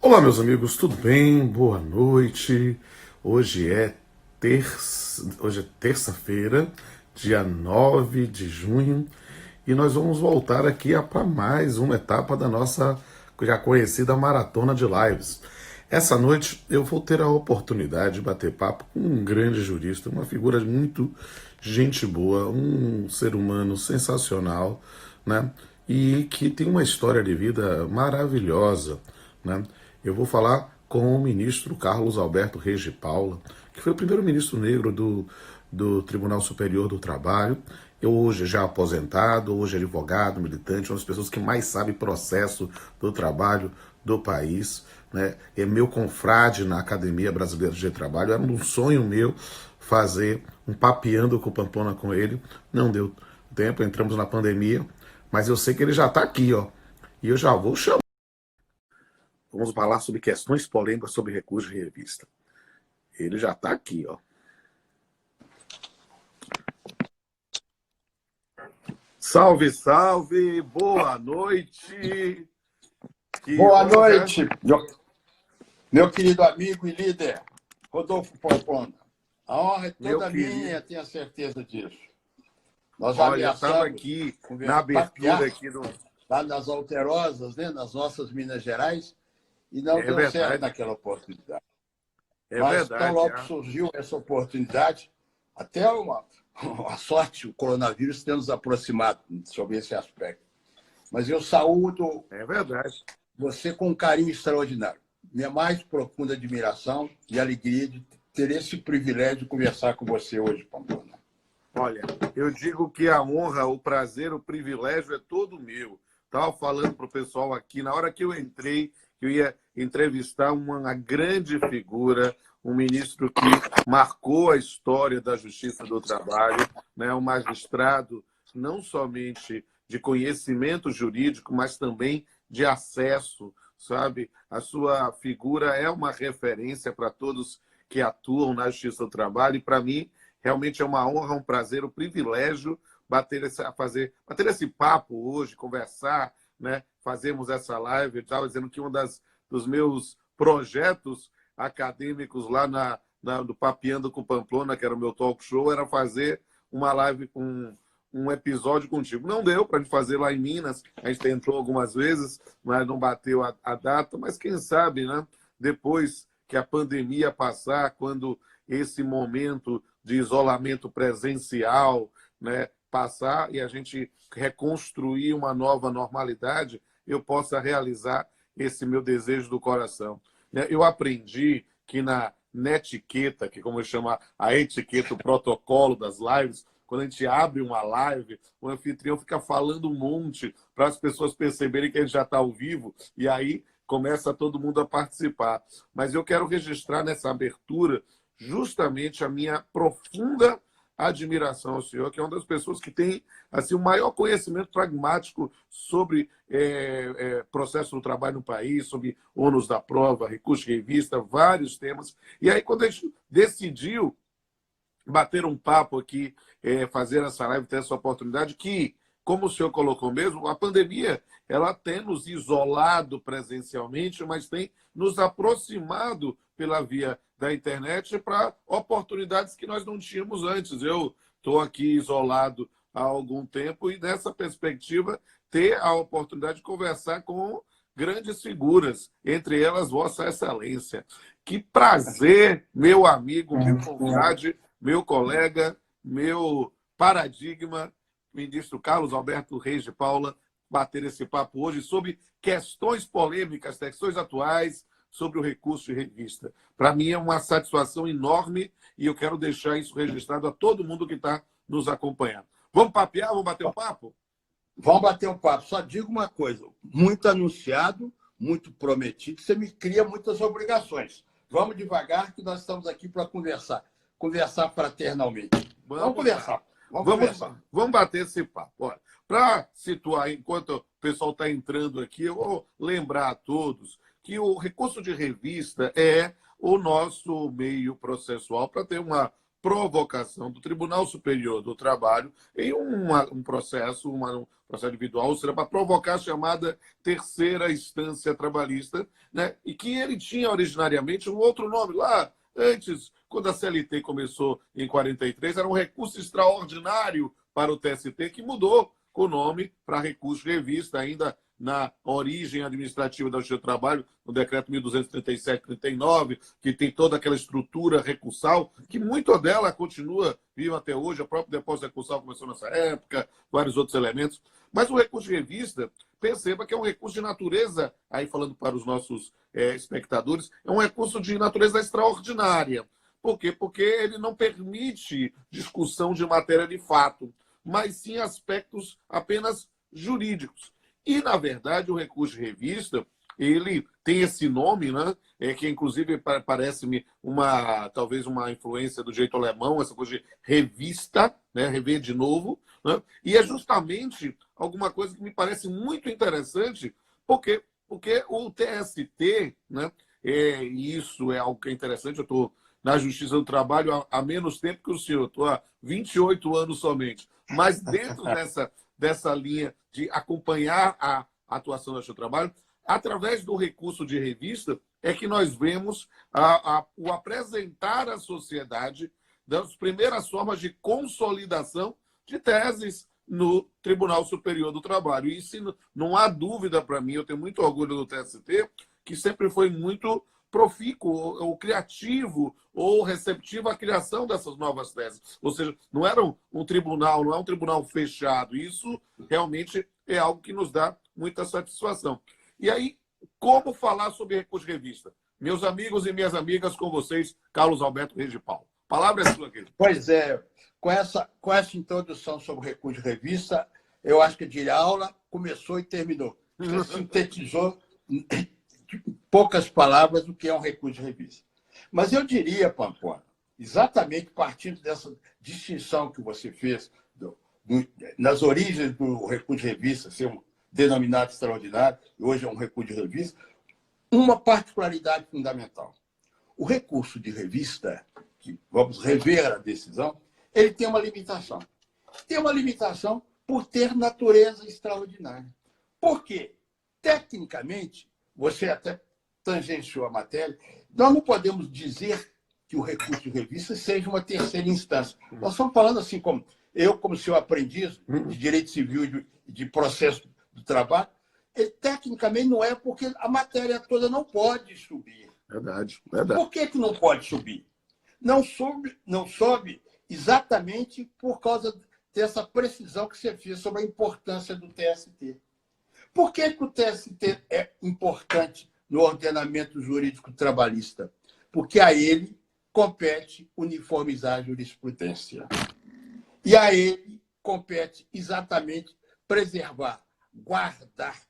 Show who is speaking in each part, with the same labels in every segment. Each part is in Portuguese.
Speaker 1: Olá, meus amigos, tudo bem? Boa noite. Hoje é terça-feira, dia 9 de junho, e nós vamos voltar aqui para mais uma etapa da nossa já conhecida maratona de lives. Essa noite eu vou ter a oportunidade de bater papo com um grande jurista, uma figura muito gente boa, um ser humano sensacional, né? E que tem uma história de vida maravilhosa, né? Eu vou falar com o ministro Carlos Alberto Reis de Paula, que foi o primeiro ministro negro do Tribunal Superior do Trabalho. Eu hoje já aposentado, hoje advogado, militante, uma das pessoas que mais sabe processo do trabalho do país, né? É meu confrade na Academia Brasileira de Trabalho. Era um sonho meu fazer um papeando com o Pamplona com ele. Não deu tempo, entramos na pandemia, mas eu sei que ele já está aqui, ó. E eu já vou chamar. Vamos falar sobre questões polêmicas sobre recurso de revista. Ele já está aqui, ó. Salve, salve! Boa noite!
Speaker 2: Boa noite, meu querido amigo e líder, Rodolfo Pamplona. A honra é toda minha, tenho a certeza disso. Nós já
Speaker 1: eu estava aqui na abertura aqui do...
Speaker 2: lá nas Alterosas, né, nas nossas Minas Gerais, e não deu certo naquela oportunidade. Mas tão logo surgiu essa oportunidade, até a sorte, o coronavírus tem nos aproximado sobre esse aspecto. Mas eu saúdo você com um carinho extraordinário. Minha mais profunda admiração e alegria de ter esse privilégio de conversar com você hoje, Pamplona.
Speaker 1: Olha, eu digo que a honra, o prazer, o privilégio é todo meu. Estava falando para o pessoal aqui, na hora que eu entrei, que eu ia entrevistar uma grande figura, um ministro que marcou a história da Justiça do Trabalho, né? Um magistrado não somente de conhecimento jurídico, mas também de acesso, sabe? A sua figura é uma referência para todos que atuam na Justiça do Trabalho, e para mim realmente é uma honra, um prazer, um privilégio bater esse papo hoje, conversar, né? Fazemos essa live. Eu estava dizendo que dos meus projetos acadêmicos lá do Papeando com Pamplona, que era o meu talk show, era fazer uma live com um episódio contigo. Não deu para a gente fazer lá em Minas, a gente tentou algumas vezes, mas não bateu a data, mas quem sabe, né? Depois que a pandemia passar, quando esse momento de isolamento presencial, né, passar e a gente reconstruir uma nova normalidade, eu possa realizar esse meu desejo do coração. Eu aprendi que na netiqueta, que como eu chamo a etiqueta, o protocolo das lives, quando a gente abre uma live, o anfitrião fica falando um monte para as pessoas perceberem que a gente já está ao vivo, e aí começa todo mundo a participar. Mas eu quero registrar nessa abertura justamente a minha profunda admiração ao senhor, que é uma das pessoas que tem assim, o maior conhecimento pragmático sobre processo do trabalho no país, sobre ônus da prova, recurso de revista, vários temas. E aí, quando a gente decidiu bater um papo aqui, fazer essa live, ter essa oportunidade, que, como o senhor colocou mesmo, a pandemia ela tem nos isolado presencialmente, mas tem nos aproximado pela via da internet para oportunidades que nós não tínhamos antes. Eu estou aqui isolado há algum tempo e, nessa perspectiva, ter a oportunidade de conversar com grandes figuras, entre elas Vossa Excelência. Que prazer, meu amigo, meu confrade, meu colega, meu paradigma, ministro Carlos Alberto Reis de Paula, bater esse papo hoje sobre questões polêmicas, questões atuais, sobre o recurso de revista. Para mim é uma satisfação enorme e eu quero deixar isso registrado a todo mundo que está nos acompanhando. Vamos papear? Vamos bater um papo?
Speaker 2: Vamos bater um papo. Só digo uma coisa, muito anunciado, muito prometido, você me cria muitas obrigações. Vamos devagar que nós estamos aqui para conversar fraternalmente. Vamos conversar.
Speaker 1: Vamos bater esse papo. Para situar, enquanto o pessoal está entrando aqui, eu vou lembrar a todos que o recurso de revista é o nosso meio processual para ter uma provocação do Tribunal Superior do Trabalho em um processo individual, ou seja, para provocar a chamada terceira instância trabalhista, né? E que ele tinha originariamente um outro nome lá. Antes, quando a CLT começou em 43, era um recurso extraordinário para o TST, que mudou o nome para recurso de revista, ainda na origem administrativa da Justiça do Trabalho, no decreto 1237/39, que tem toda aquela estrutura recursal, que muito dela continua viva até hoje, o próprio depósito recursal começou nessa época, vários outros elementos. Mas o recurso de revista, perceba que é um recurso de natureza, aí falando para os nossos espectadores, é um recurso de natureza extraordinária. Por quê? Porque ele não permite discussão de matéria de fato, mas sim aspectos apenas jurídicos. E, na verdade, o recurso de revista, ele tem esse nome, né? Que inclusive parece-me talvez uma influência do jeito alemão, essa coisa de revista, né? Rever de novo, né? E é justamente alguma coisa que me parece muito interessante, porque o TST, né? E isso é algo que é interessante, eu estou na Justiça do Trabalho há menos tempo que o senhor, estou há 28 anos somente, mas dentro dessa linha de acompanhar a atuação do trabalho, através do recurso de revista, é que nós vemos o apresentar à sociedade das primeiras formas de consolidação de teses no Tribunal Superior do Trabalho. E isso não há dúvida para mim, eu tenho muito orgulho do TST, que sempre foi muito profícuo, ou criativo, ou receptivo à criação dessas novas teses. Ou seja, não era um tribunal, não é um tribunal fechado. Isso realmente é algo que nos dá muita satisfação. E aí, como falar sobre recurso de revista? Meus amigos e minhas amigas, com vocês, Carlos Alberto Reis de Paulo. A palavra é sua, querido.
Speaker 2: Pois é, com essa introdução sobre recurso de revista, eu acho que a aula começou e terminou. Você sintetizou poucas palavras do que é um recurso de revista. Mas eu diria, Pampona, exatamente partindo dessa distinção que você fez nas origens do recurso de revista, ser um denominado extraordinário, e hoje é um recurso de revista, uma particularidade fundamental. O recurso de revista, que vamos rever a decisão, ele tem uma limitação. Tem uma limitação por ter natureza extraordinária. Por quê? Tecnicamente, você até tangenciou a matéria, nós não podemos dizer que o recurso de revista seja uma terceira instância. Nós estamos falando assim, como seu aprendiz de direito civil e de processo do trabalho, ele tecnicamente não é, porque a matéria toda não pode subir.
Speaker 1: Verdade.
Speaker 2: Por que não pode subir? Não sobe exatamente por causa dessa precisão que você fez sobre a importância do TST. Por que o TST é importante no ordenamento jurídico trabalhista? Porque a ele compete uniformizar a jurisprudência. E a ele compete exatamente preservar, guardar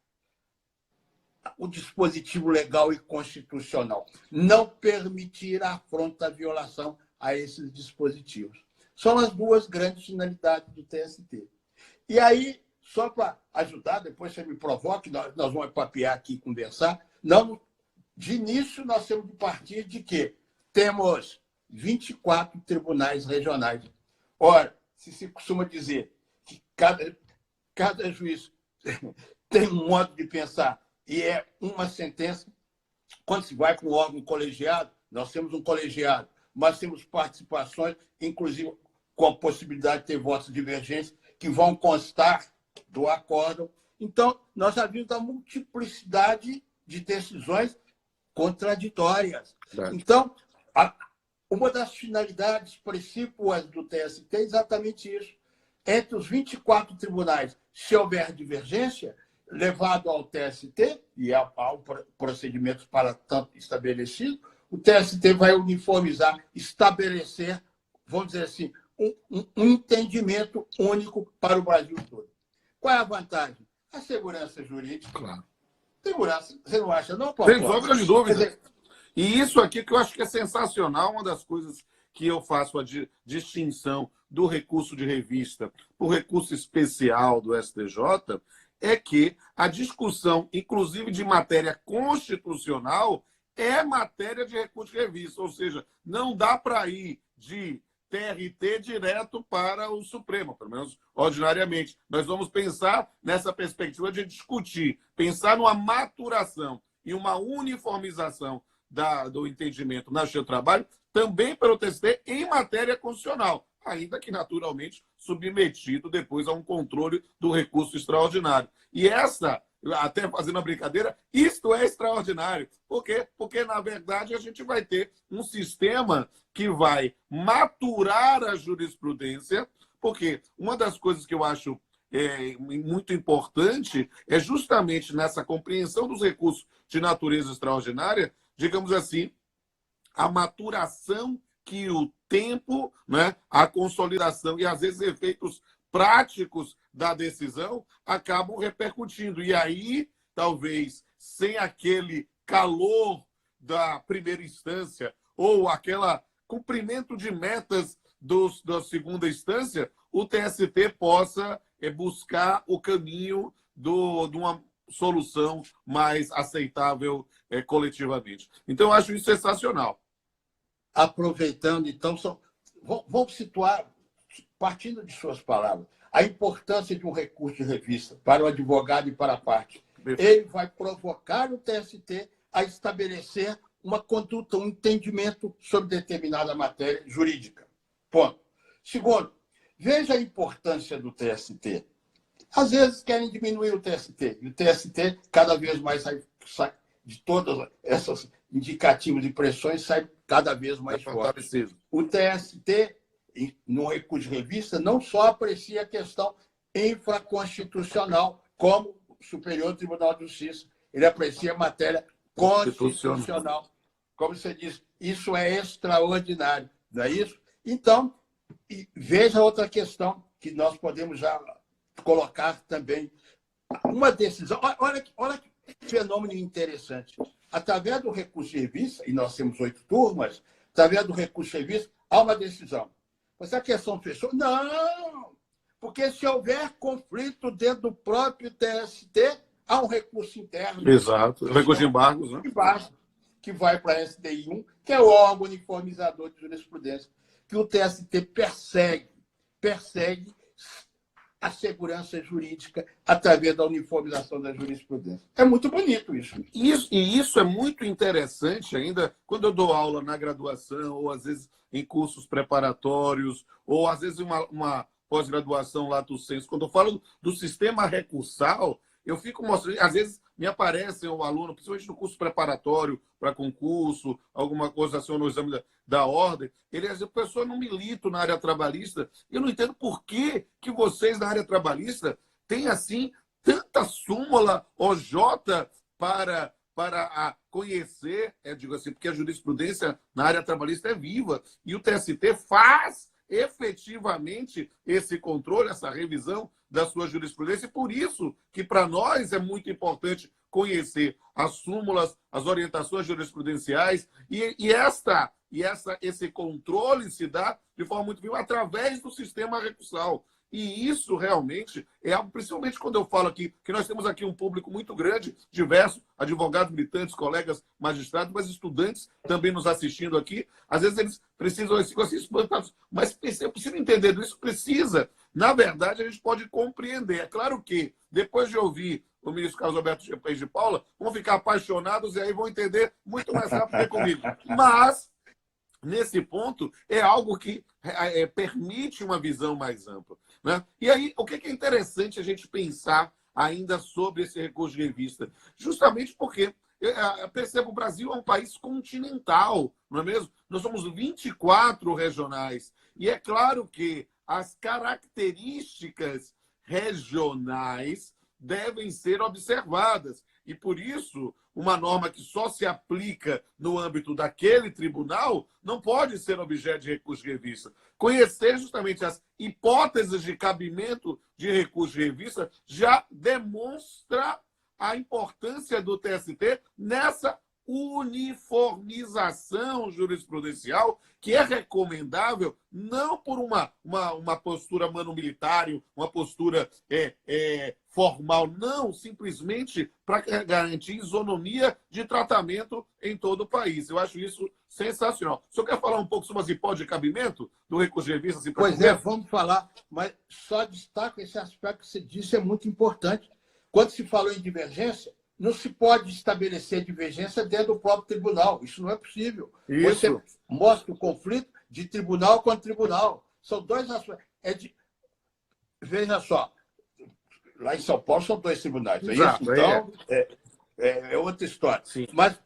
Speaker 2: o dispositivo legal e constitucional. Não permitir a afronta, a violação a esses dispositivos. São as duas grandes finalidades do TST. E aí, só para ajudar, depois você me provoca, nós vamos papear aqui e conversar. Não, de início, nós temos que partir de quê? Temos 24 tribunais regionais. Ora, se costuma dizer que cada juiz tem um modo de pensar e é uma sentença, quando se vai para um órgão colegiado, nós temos um colegiado, mas temos participações, inclusive com a possibilidade de ter votos divergentes, que vão constar do acórdão. Então, nós já vimos a multiplicidade de decisões contraditórias. Então, uma das finalidades principais do TST é exatamente isso. Entre os 24 tribunais, se houver divergência, levado ao TST, e ao procedimento para tanto estabelecido, o TST vai uniformizar, estabelecer, vamos dizer assim, um entendimento único para o Brasil todo. Qual é a vantagem? A segurança jurídica.
Speaker 1: Claro.
Speaker 2: Segurança, você não acha, não, Paulo?
Speaker 1: Sem sombra de dúvida. E isso aqui que eu acho que é sensacional, uma das coisas que eu faço a distinção do recurso de revista para o recurso especial do STJ, é que a discussão, inclusive de matéria constitucional, é matéria de recurso de revista. Ou seja, não dá para ir de TRT direto para o Supremo, pelo menos ordinariamente. Nós vamos pensar nessa perspectiva de discutir, pensar numa maturação e uma uniformização do entendimento na Justiça do Trabalho, também pelo TST, em matéria constitucional, ainda que naturalmente submetido depois a um controle do recurso extraordinário. E essa, até fazendo uma brincadeira, isto é extraordinário. Por quê? Porque, na verdade, a gente vai ter um sistema que vai maturar a jurisprudência, porque uma das coisas que eu acho muito importante é justamente nessa compreensão dos recursos de natureza extraordinária, digamos assim, a maturação que o tempo, né, a consolidação e, às vezes, efeitos práticos da decisão acabam repercutindo. E aí, talvez, sem aquele calor da primeira instância ou aquele cumprimento de metas da segunda instância, o TST possa buscar o caminho de uma solução mais aceitável coletivamente. Então, eu acho isso sensacional.
Speaker 2: Aproveitando, então, vamos situar, partindo de suas palavras, a importância de um recurso de revista para o advogado e para a parte. Ele vai provocar o TST a estabelecer uma conduta, um entendimento sobre determinada matéria jurídica. Ponto. Segundo, veja a importância do TST. Às vezes querem diminuir o TST, e o TST cada vez mais sai de todas essas indicativos de pressões, sai cada vez mais forte. O TST, no recurso de revista, não só aprecia a questão infraconstitucional, como o Superior Tribunal de Justiça, ele aprecia a matéria constitucional. Como você diz, isso é extraordinário, não é isso? Então, veja outra questão que nós podemos já colocar também. Uma decisão. Olha que fenômeno interessante. Através do recurso de revista, e nós temos 8 turmas, através do recurso de revista, há uma decisão. Mas a questão fechou? Não! Porque se houver conflito dentro do próprio TST, há um recurso interno.
Speaker 1: Exato. Recurso de embargos, né?
Speaker 2: Que vai para a SDI1, que é o órgão uniformizador de jurisprudência, que o TST persegue a segurança jurídica através da uniformização da jurisprudência. É muito bonito isso.
Speaker 1: E isso é muito interessante ainda quando eu dou aula na graduação, ou às vezes em cursos preparatórios, ou às vezes uma pós-graduação lato sensu. Quando eu falo do sistema recursal, eu fico mostrando, às vezes me aparece um aluno, principalmente no curso preparatório para concurso, alguma coisa assim, ou no exame da ordem, ele diz, a pessoa não milita na área trabalhista, eu não entendo por que vocês na área trabalhista têm, assim, tanta súmula OJ para conhecer, digo assim, porque a jurisprudência na área trabalhista é viva, e o TST faz efetivamente esse controle, essa revisão da sua jurisprudência, e por isso que para nós é muito importante conhecer as súmulas, as orientações jurisprudenciais, e esse controle se dá de forma muito viva através do sistema recursal. E isso realmente é algo, principalmente quando eu falo aqui, que nós temos aqui um público muito grande, diverso, advogados, militantes, colegas, magistrados, mas estudantes também nos assistindo aqui. Às vezes eles precisam, eles ficam assim espantados, mas eu preciso entender disso, precisa. Na verdade, a gente pode compreender. É claro que, depois de ouvir o ministro Carlos Alberto Reis de Paula, vão ficar apaixonados e aí vão entender muito mais rápido que comigo. Mas, nesse ponto, é algo que permite uma visão mais ampla, né? E aí, o que é interessante a gente pensar ainda sobre esse recurso de revista? Justamente porque, eu percebo, o Brasil é um país continental, não é mesmo? Nós somos 24 regionais. E é claro que as características regionais devem ser observadas. E, por isso, uma norma que só se aplica no âmbito daquele tribunal não pode ser objeto de recurso de revista. Conhecer justamente as hipóteses de cabimento de recurso de revista já demonstra a importância do TST nessa uniformização jurisprudencial, que é recomendável não por uma postura mano-militário, uma postura formal, não, simplesmente para garantir isonomia de tratamento em todo o país. Eu acho isso sensacional. O senhor quer falar um pouco sobre as hipóteses de cabimento do recurso de revista? Assim,
Speaker 2: pois é, vamos falar, mas só destaco esse aspecto que você disse, é muito importante. Quando se falou em divergência, não se pode estabelecer divergência dentro do próprio tribunal. Isso não é possível.
Speaker 1: Isso.
Speaker 2: Você mostra o conflito de tribunal com tribunal. São dois aspectos. Veja só, lá em São Paulo são dois tribunais.
Speaker 1: Exato,
Speaker 2: isso? Então, é outra história.
Speaker 1: Sim.
Speaker 2: Mas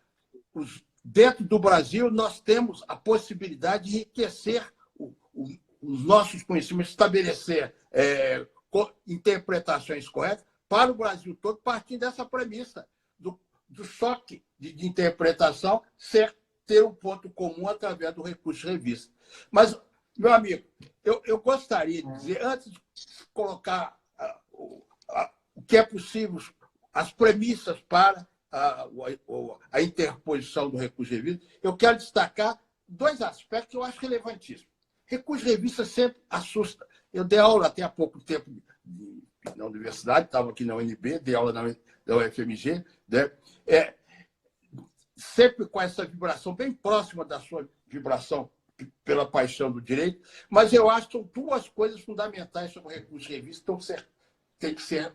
Speaker 2: dentro do Brasil, nós temos a possibilidade de enriquecer os nossos conhecimentos, estabelecer interpretações corretas para o Brasil todo, partindo dessa premissa do choque de interpretação ter um ponto comum através do recurso de revista. Mas, meu amigo, eu gostaria de dizer, antes de colocar o que é possível, as premissas para a interposição do recurso de revista, eu quero destacar dois aspectos que eu acho relevantíssimos. Recurso de revista sempre assusta. Eu dei aula até há pouco tempo na universidade, estava aqui na UNB, dei aula na UFMG, né? Sempre com essa vibração bem próxima da sua vibração pela paixão do direito, mas eu acho que são duas coisas fundamentais sobre o recurso de revista que têm que ser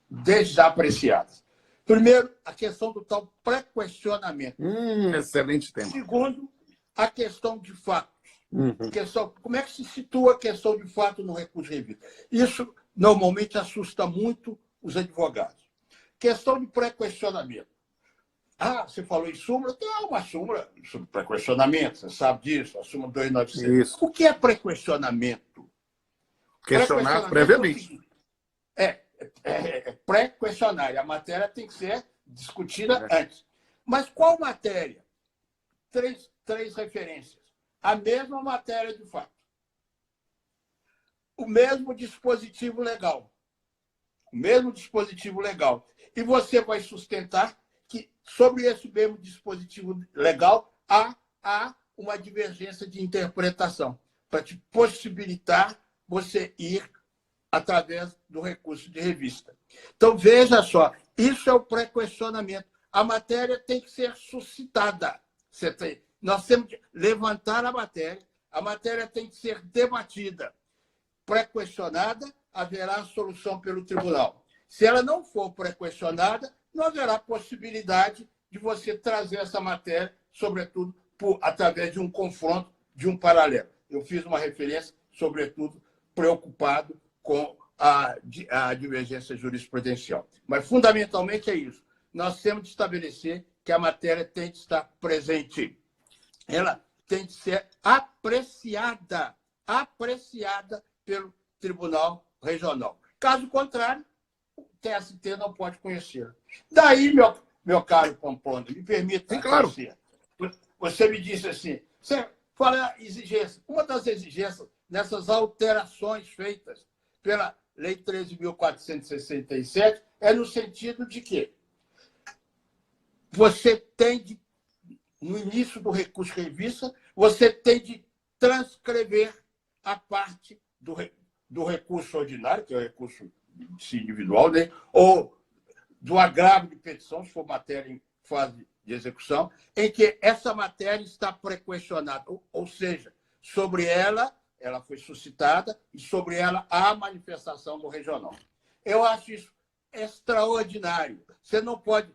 Speaker 2: desde já apreciadas. Primeiro, a questão do tal pré-questionamento.
Speaker 1: Excelente tema.
Speaker 2: Segundo, a questão de fatos. Como é que se situa a questão de fato no recurso de revista? Isso normalmente assusta muito os advogados. Questão de pré-questionamento. Você falou em súmula, tem uma súmula sobre pré-questionamento, você sabe disso, a súmula 296.
Speaker 1: Isso.
Speaker 2: O que é pré-questionamento?
Speaker 1: Questionar previamente.
Speaker 2: Pré-questionário. A matéria tem que ser discutida antes. Mas qual matéria? Três referências. A mesma matéria de fato. O mesmo dispositivo legal. O mesmo dispositivo legal. E você vai sustentar que, sobre esse mesmo dispositivo legal, há uma divergência de interpretação para te possibilitar você ir através do recurso de revista. Então, veja só, isso é o pré-questionamento. A matéria tem que ser suscitada. Nós temos que levantar a matéria tem que ser debatida. Pré-questionada, haverá solução pelo tribunal. Se ela não for pré-questionada, não haverá possibilidade de você trazer essa matéria, sobretudo, através de um confronto, de um paralelo. Eu fiz uma referência, sobretudo, preocupado com a divergência jurisprudencial. Mas, fundamentalmente, é isso. Nós temos de estabelecer que a matéria tem que estar presente. Ela tem que ser apreciada pelo Tribunal Regional. Caso contrário, o TST não pode conhecê-la. Daí, meu caro Pamplona, me permita.
Speaker 1: Sim, claro.
Speaker 2: Você me disse assim, você fala exigência. Uma das exigências nessas alterações feitas pela Lei 13.467 é no sentido de que você tem de, no início do recurso de revista, você tem de transcrever a parte do recurso ordinário, que é o recurso individual, né? Ou do agravo de petição, se for matéria em fase de execução, em que essa matéria está pré-questionada, ou seja, sobre ela foi suscitada e sobre ela há manifestação do regional. Eu acho isso extraordinário. Você não pode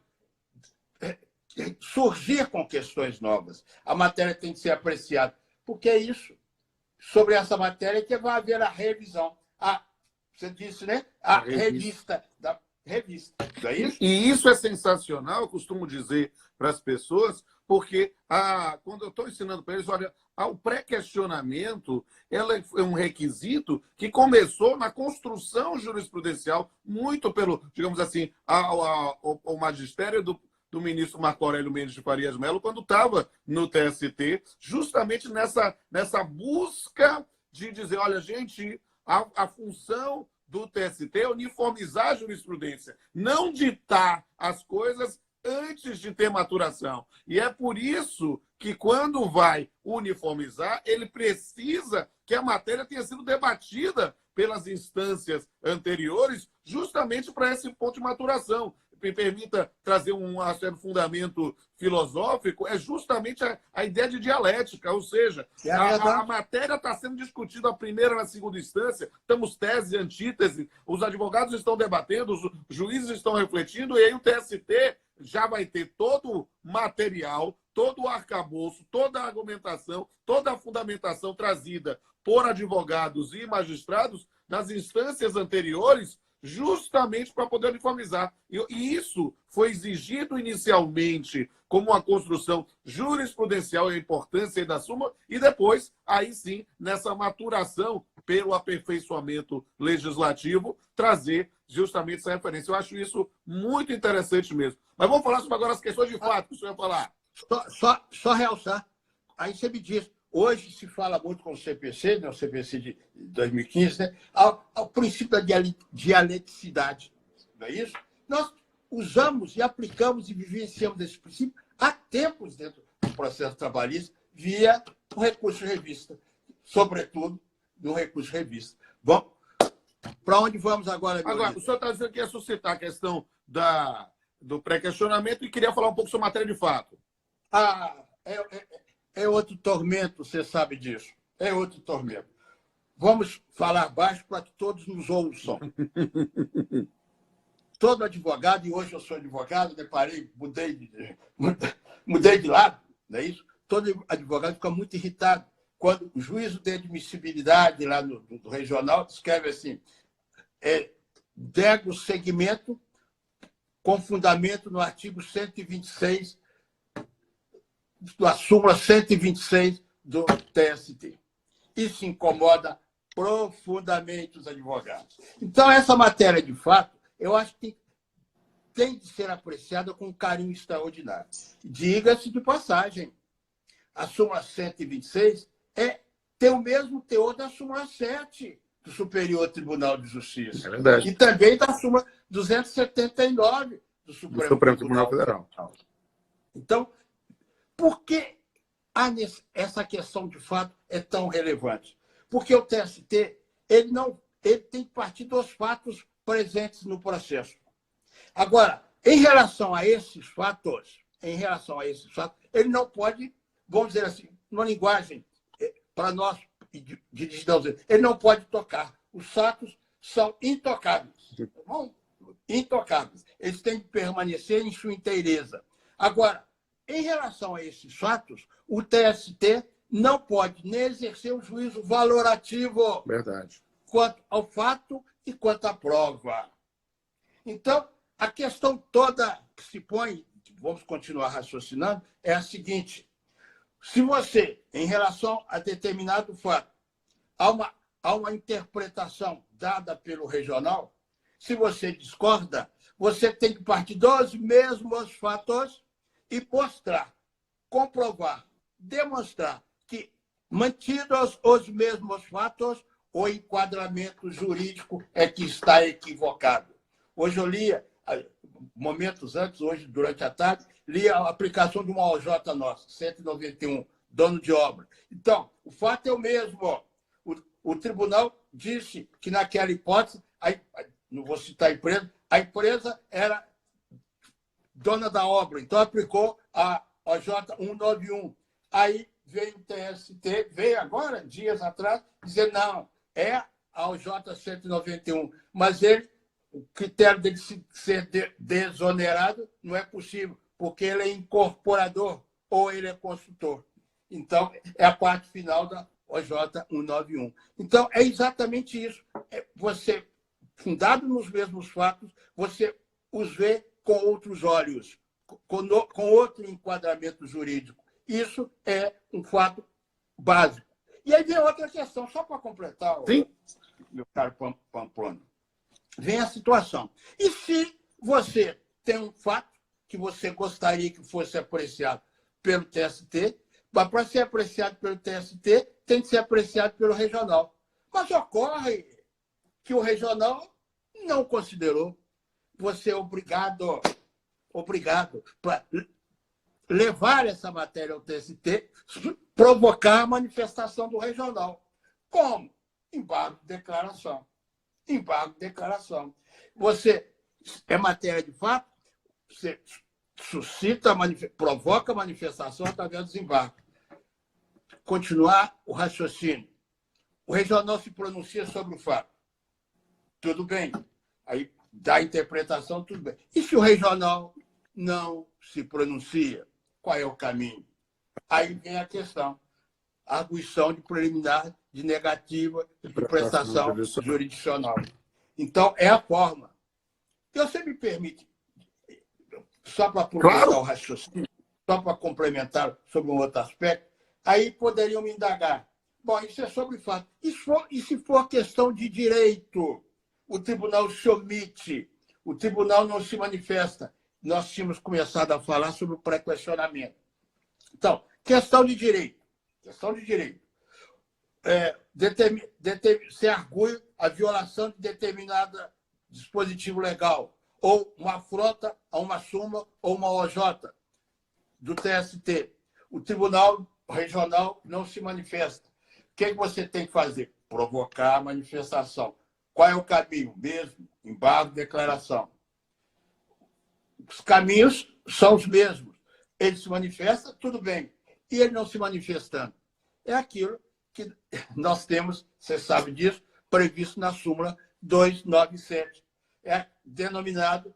Speaker 2: surgir com questões novas. A matéria tem que ser apreciada, porque é isso. Sobre essa matéria que vai haver a revisão. Você disse, né? A revista da revista. Não é isso?
Speaker 1: E isso é sensacional, eu costumo dizer para as pessoas, porque quando eu estou ensinando para eles, olha, o pré-questionamento ela é um requisito que começou na construção jurisprudencial, muito pelo, digamos assim, o magistério do ministro Marco Aurélio Mendes de Farias Mello, quando estava no TST, justamente nessa busca de dizer, olha, gente, a função do TST é uniformizar a jurisprudência, não ditar as coisas antes de ter maturação. E é por isso que, quando vai uniformizar, ele precisa que a matéria tenha sido debatida pelas instâncias anteriores, justamente para esse ponto de maturação. Me permita trazer um certo fundamento filosófico, é justamente a ideia de dialética, ou seja, a matéria está sendo discutida na primeira e na segunda instância, temos tese e antítese, os advogados estão debatendo, os juízes estão refletindo, e aí o TST já vai ter todo o material, todo o arcabouço, toda a argumentação, toda a fundamentação trazida por advogados e magistrados nas instâncias anteriores, justamente para poder uniformizar. E isso foi exigido inicialmente como uma construção jurisprudencial e a importância da súmula, e depois, aí sim, nessa maturação pelo aperfeiçoamento legislativo, trazer justamente essa referência. Eu acho isso muito interessante mesmo. Mas vamos falar sobre agora as questões de fato que o senhor ia falar.
Speaker 2: Só realçar. Aí você me diz, hoje se fala muito com o CPC, né, o CPC de 2015, né, ao princípio da dialeticidade. Não é isso? Nós usamos e aplicamos e vivenciamos esse princípio há tempos dentro do processo trabalhista, via o recurso de revista, sobretudo no recurso de revista. Bom, para onde vamos agora?
Speaker 1: Agora, o senhor está dizendo que ia suscitar a questão do pré-questionamento e queria falar um pouco sobre matéria de fato.
Speaker 2: É outro tormento, você sabe disso. É outro tormento. Vamos falar baixo para que todos nos ouçam. Todo advogado, e hoje eu sou advogado, mudei de lado, não é isso? Todo advogado fica muito irritado quando o juízo de admissibilidade lá no regional escreve assim, dega o segmento com fundamento no artigo 126 da súmula 126 do TST. Isso incomoda profundamente os advogados. Então, essa matéria, de fato, eu acho que tem de ser apreciada com um carinho extraordinário. Diga-se de passagem, a súmula 126 tem o mesmo teor da súmula 7 do Superior Tribunal de Justiça.
Speaker 1: É verdade.
Speaker 2: E também da súmula 279 do Supremo
Speaker 1: Tribunal Federal.
Speaker 2: Então, por que essa questão, de fato, é tão relevante? Porque o TST ele tem que partir dos fatos presentes no processo. Agora, em relação a esses fatos, ele não pode, vamos dizer assim, numa linguagem para nós, ele não pode tocar. Os fatos são intocáveis. Intocáveis. Eles têm que permanecer em sua inteireza. Agora, em relação a esses fatos, o TST não pode nem exercer um juízo valorativo.
Speaker 1: Verdade.
Speaker 2: Quanto ao fato e quanto à prova. Então, a questão toda que se põe, vamos continuar raciocinando, é a seguinte. Se você, em relação a determinado fato, há uma interpretação dada pelo regional, se você discorda, você tem que partir dos mesmos fatos e mostrar, comprovar, demonstrar que, mantidos os mesmos fatos, o enquadramento jurídico é que está equivocado. Hoje eu lia, momentos antes, hoje, durante a tarde, li a aplicação de uma OJ nossa, 191, dono de obra. Então, o fato é o mesmo. O tribunal disse que, naquela hipótese, não vou citar a empresa era dona da obra, então aplicou a OJ 191. Aí veio o TST, veio agora, dias atrás, dizer não, é a OJ 191, mas o critério dele ser desonerado não é possível, porque ele é incorporador ou ele é consultor. Então, é a parte final da OJ 191. Então, é exatamente isso. Você, fundado nos mesmos fatos, você os vê com outros olhos, com outro enquadramento jurídico. Isso é um fato básico. E aí vem outra questão, só para completar, meu caro Pamplona. Vem a situação. E se você tem um fato que você gostaria que fosse apreciado pelo TST, mas para ser apreciado pelo TST, tem que ser apreciado pelo regional. Mas ocorre que o regional não considerou. Você é obrigado obrigado para levar essa matéria ao TST, provocar a manifestação do regional. Como? Embargo de declaração. Embargo de declaração. Você é matéria de fato, você suscita, provoca a manifestação através dos embargos. Continuar o raciocínio. O regional se pronuncia sobre o fato. Tudo bem. Aí dá a interpretação, tudo bem. E se o regional não se pronuncia, qual é o caminho? Aí vem a questão. A arguição de preliminar, de negativa, de prestação jurisdicional. Então, é a forma. Então, você me permite, só para aproveitar o raciocínio, só para complementar sobre um outro aspecto, aí poderiam me indagar. Bom, isso é sobre fato. E se for questão de direito? O tribunal se omite, o tribunal não se manifesta. Nós tínhamos começado a falar sobre o pré-questionamento. Então, questão de direito. Questão de direito. Se argui a violação de determinado dispositivo legal, ou uma afronta a uma súmula ou uma OJ do TST. O Tribunal Regional não se manifesta. O que você tem que fazer? Provocar a manifestação. Qual é o caminho? Mesmo, embargo, declaração. Os caminhos são os mesmos. Ele se manifesta, tudo bem. E ele não se manifestando. É aquilo que nós temos, você sabe disso, previsto na súmula 297. É denominado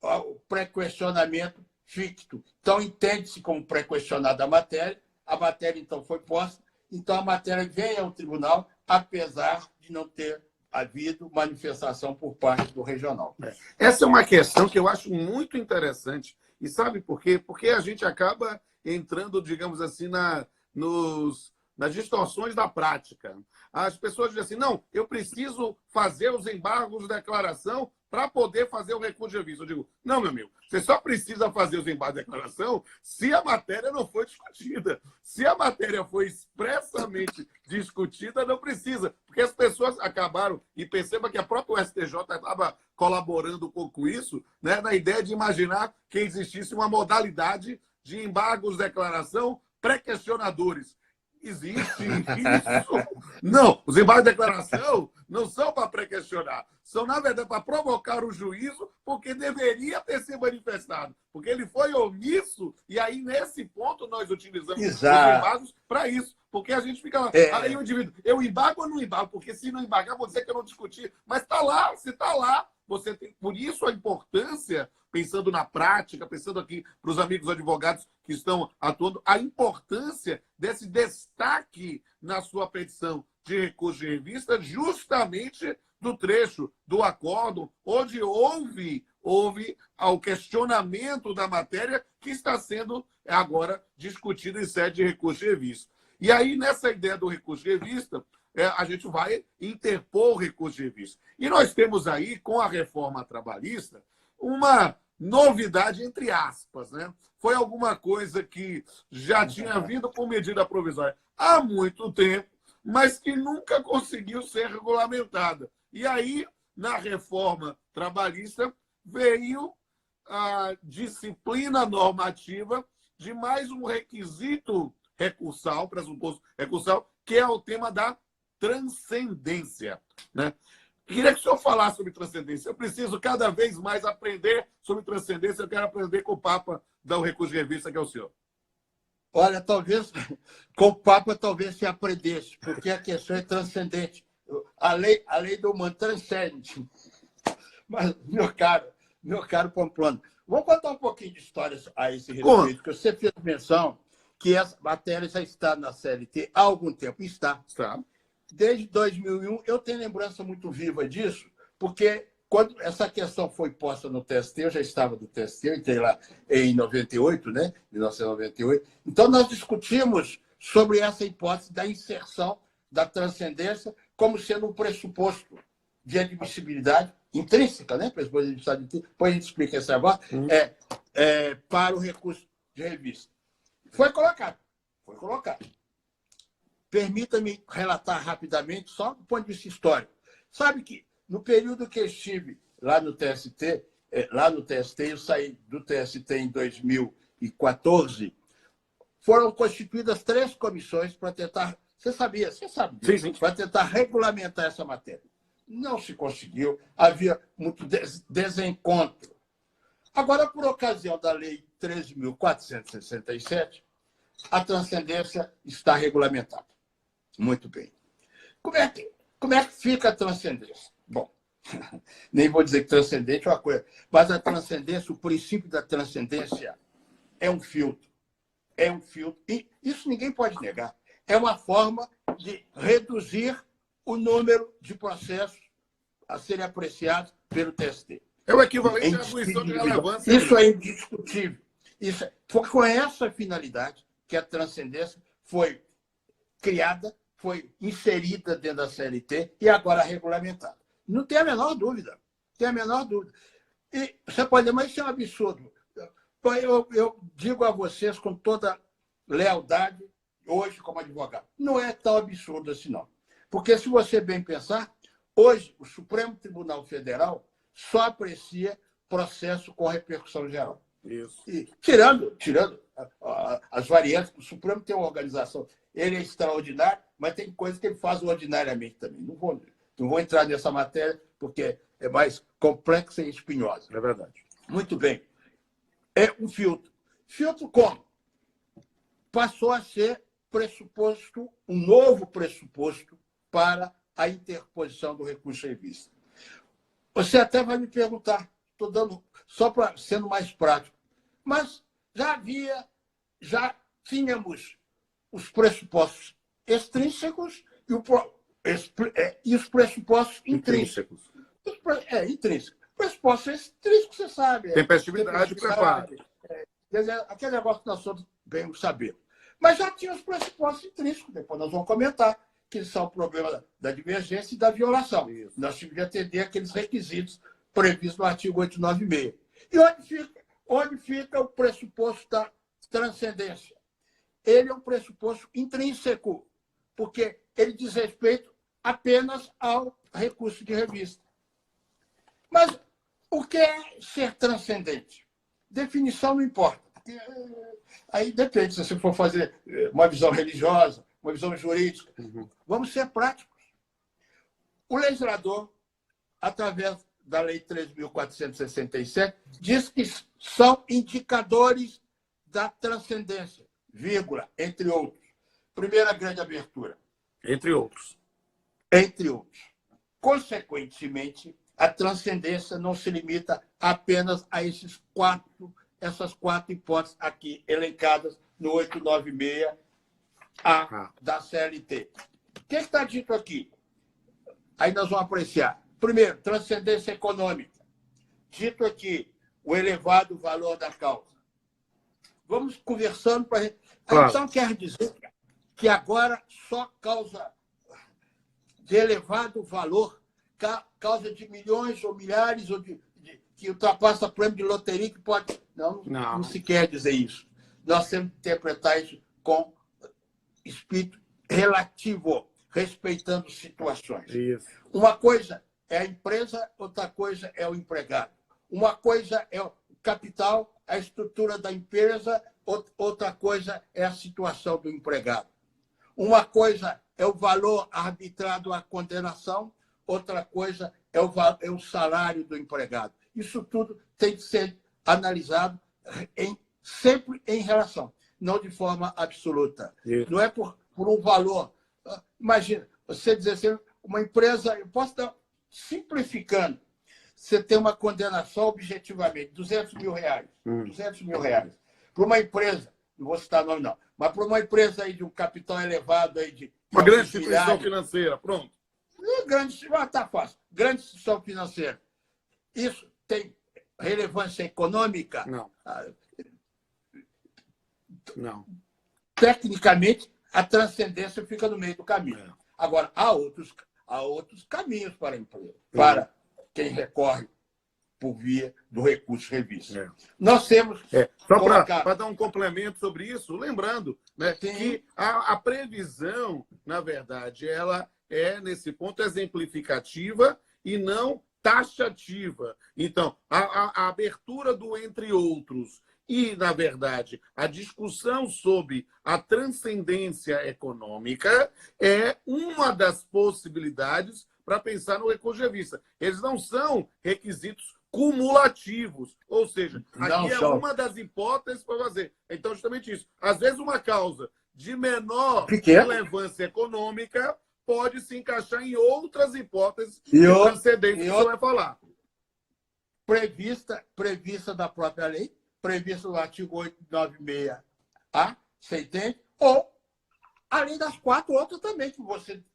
Speaker 2: o pré-questionamento ficto. Então, entende-se como pré-questionada a matéria então foi posta, então a matéria vem ao tribunal, apesar de não ter havido manifestação por parte do regional.
Speaker 1: Essa é uma questão que eu acho muito interessante. E sabe por quê? Porque a gente acaba entrando, digamos assim, nas distorções da prática. As pessoas dizem assim, não, eu preciso fazer os embargos de declaração para poder fazer o recurso de revista. Eu digo, não, meu amigo, você só precisa fazer os embargos de declaração se a matéria não foi discutida. Se a matéria foi expressamente discutida, não precisa. Porque as pessoas acabaram, e perceba que a própria STJ estava colaborando com isso, né, na ideia de imaginar que existisse uma modalidade de embargos de declaração pré-questionadores. Existe isso? Não, os embargos de declaração não são para pré-questionar, são, na verdade, para provocar o juízo, porque deveria ter se manifestado, porque ele foi omisso, e aí, nesse ponto, nós utilizamos os embargos para isso, porque a gente fica lá, aí o indivíduo, eu embargo ou não embargo? Porque se não embargar, vou dizer que eu não discuti, mas está lá, se está lá, você tem, por isso a importância, pensando na prática, pensando aqui para os amigos advogados que estão atuando, a importância desse destaque na sua petição de recurso de revista, justamente do trecho do acórdão, onde houve o questionamento da matéria que está sendo agora discutido em sede de recurso de revista. E aí, nessa ideia do recurso de revista, a gente vai interpor o recurso de revista. E nós temos aí, com a reforma trabalhista, uma novidade, entre aspas, né? Foi alguma coisa que já tinha vindo com medida provisória há muito tempo, mas que nunca conseguiu ser regulamentada. E aí, na reforma trabalhista, veio a disciplina normativa de mais um requisito recursal, pressuposto recursal, que é o tema da transcendência, né? Queria que o senhor falasse sobre transcendência. Eu preciso cada vez mais aprender sobre transcendência. Eu quero aprender com o Papa da recurso de revista, que é o senhor.
Speaker 2: Olha, talvez com o Papa talvez se aprendesse, porque a questão é transcendente. A lei do humano transcende. Mas, meu caro Pamplona, vou contar um pouquinho de história a esse respeito, porque você fez menção que essa matéria já está na CLT há algum tempo. Está. Desde 2001, eu tenho lembrança muito viva disso, porque quando essa questão foi posta no TST, eu já estava do TST, eu entrei lá em 98, né? 1998. Então, nós discutimos sobre essa hipótese da inserção da transcendência como sendo um pressuposto de admissibilidade intrínseca, né? Depois a gente explica essa agora, para o recurso de revista. Foi colocado. Permita-me relatar rapidamente, só do ponto de vista histórico. Sabe que, no período que eu estive lá no TST, lá no TST, eu saí do TST em 2014, foram constituídas 3 comissões para tentar... Você sabe disso, para tentar regulamentar essa matéria. Não se conseguiu, havia muito desencontro. Agora, por ocasião da Lei 13.467, a transcendência está regulamentada. Muito bem. Como é que fica a transcendência? Bom, nem vou dizer que transcendente é uma coisa, mas a transcendência, o princípio da transcendência é um filtro. É um filtro. E isso ninguém pode negar. É uma forma de reduzir o número de processos a serem apreciados pelo TST.
Speaker 1: É o equivalente à atribuição de relevância.
Speaker 2: Isso é indiscutível. Foi com essa finalidade que a transcendência foi criada, foi inserida dentro da CLT e agora regulamentada. Não tem a menor dúvida. Tem a menor dúvida. E você pode dizer, mas isso é um absurdo. Eu digo a vocês com toda lealdade, hoje como advogado, não é tão absurdo assim, não. Porque, se você bem pensar, hoje o Supremo Tribunal Federal só aprecia processo com repercussão geral.
Speaker 1: Isso.
Speaker 2: E, tirando as variantes, o Supremo tem uma organização, ele é extraordinário, mas tem coisas que ele faz ordinariamente também. Não vou entrar nessa matéria, porque é mais complexa e espinhosa.
Speaker 1: É verdade.
Speaker 2: Muito bem. É um filtro. Filtro como? Passou a ser pressuposto, um novo pressuposto para a interposição do recurso em vista. Você até vai me perguntar, estou dando só para sendo mais prático, mas já tínhamos os pressupostos extrínsecos e os pressupostos intrínsecos. Intrínseco. Pressuposto extrínseco, você sabe.
Speaker 1: Tempestividade, preparo.
Speaker 2: Aquele negócio que nós todos bem sabemos. Mas já tinha os pressupostos intrínsecos, depois nós vamos comentar, que são o problema da divergência e da violação. Isso. Nós tínhamos de atender aqueles requisitos previstos no artigo 896. E onde fica o pressuposto da transcendência? Ele é um pressuposto intrínseco, porque ele diz respeito apenas ao recurso de revista. Mas o que é ser transcendente? Definição não importa. Aí depende, se você for fazer uma visão religiosa, uma visão jurídica. Vamos ser práticos. O legislador, através da Lei 13.467, diz que são indicadores da transcendência, vírgula, entre outros. Primeira grande abertura.
Speaker 1: Entre outros.
Speaker 2: Entre outros. Consequentemente, a transcendência não se limita apenas a essas 4 hipóteses aqui elencadas no 896A da CLT. O que está dito aqui? Aí nós vamos apreciar. Primeiro, transcendência econômica. Dito aqui, o elevado valor da causa. Vamos conversando para... Claro. Então, quer dizer que agora só causa de elevado valor, causa de milhões ou milhares, ou que ultrapassa prêmio de loteria, que pode... Não se quer dizer isso. Nós temos que interpretar isso com espírito relativo, respeitando situações.
Speaker 1: Isso.
Speaker 2: Uma coisa é a empresa, outra coisa é o empregado. Uma coisa é o capital, a estrutura da empresa, outra coisa é a situação do empregado. Uma coisa é o valor arbitrado à condenação, outra coisa é o salário do empregado. Isso tudo tem que ser analisado sempre em relação, não de forma absoluta. Isso. Não é por um valor. Imagina, você dizer assim, uma empresa, eu posso estar simplificando, você tem uma condenação objetivamente, R$200 mil. R$200 mil. Para uma empresa, não vou citar nome não, mas para uma empresa aí de um capital elevado aí de
Speaker 1: uma grande instituição financeira, pronto.
Speaker 2: Tá fácil. Grande instituição financeira. Isso tem relevância econômica?
Speaker 1: Não.
Speaker 2: Tecnicamente, a transcendência fica no meio do caminho. Agora, há outros caminhos para a empresa, para quem recorre por via do recurso revista. Nós temos...
Speaker 1: Só para dar um complemento sobre isso, lembrando, né, que a previsão, na verdade, ela é, nesse ponto, exemplificativa e não taxativa. Então, a abertura do entre outros e, na verdade, a discussão sobre a transcendência econômica é uma das possibilidades para pensar no recurso de revista. Eles não são requisitos cumulativos, ou seja, aqui é uma das hipóteses para fazer. Então, justamente isso. Às vezes, uma causa de menor relevância econômica pode se encaixar em outras hipóteses de transcendência que você vai falar.
Speaker 2: Prevista da própria lei, prevista no artigo 896A, você entende? Ou, além das 4 outras também, que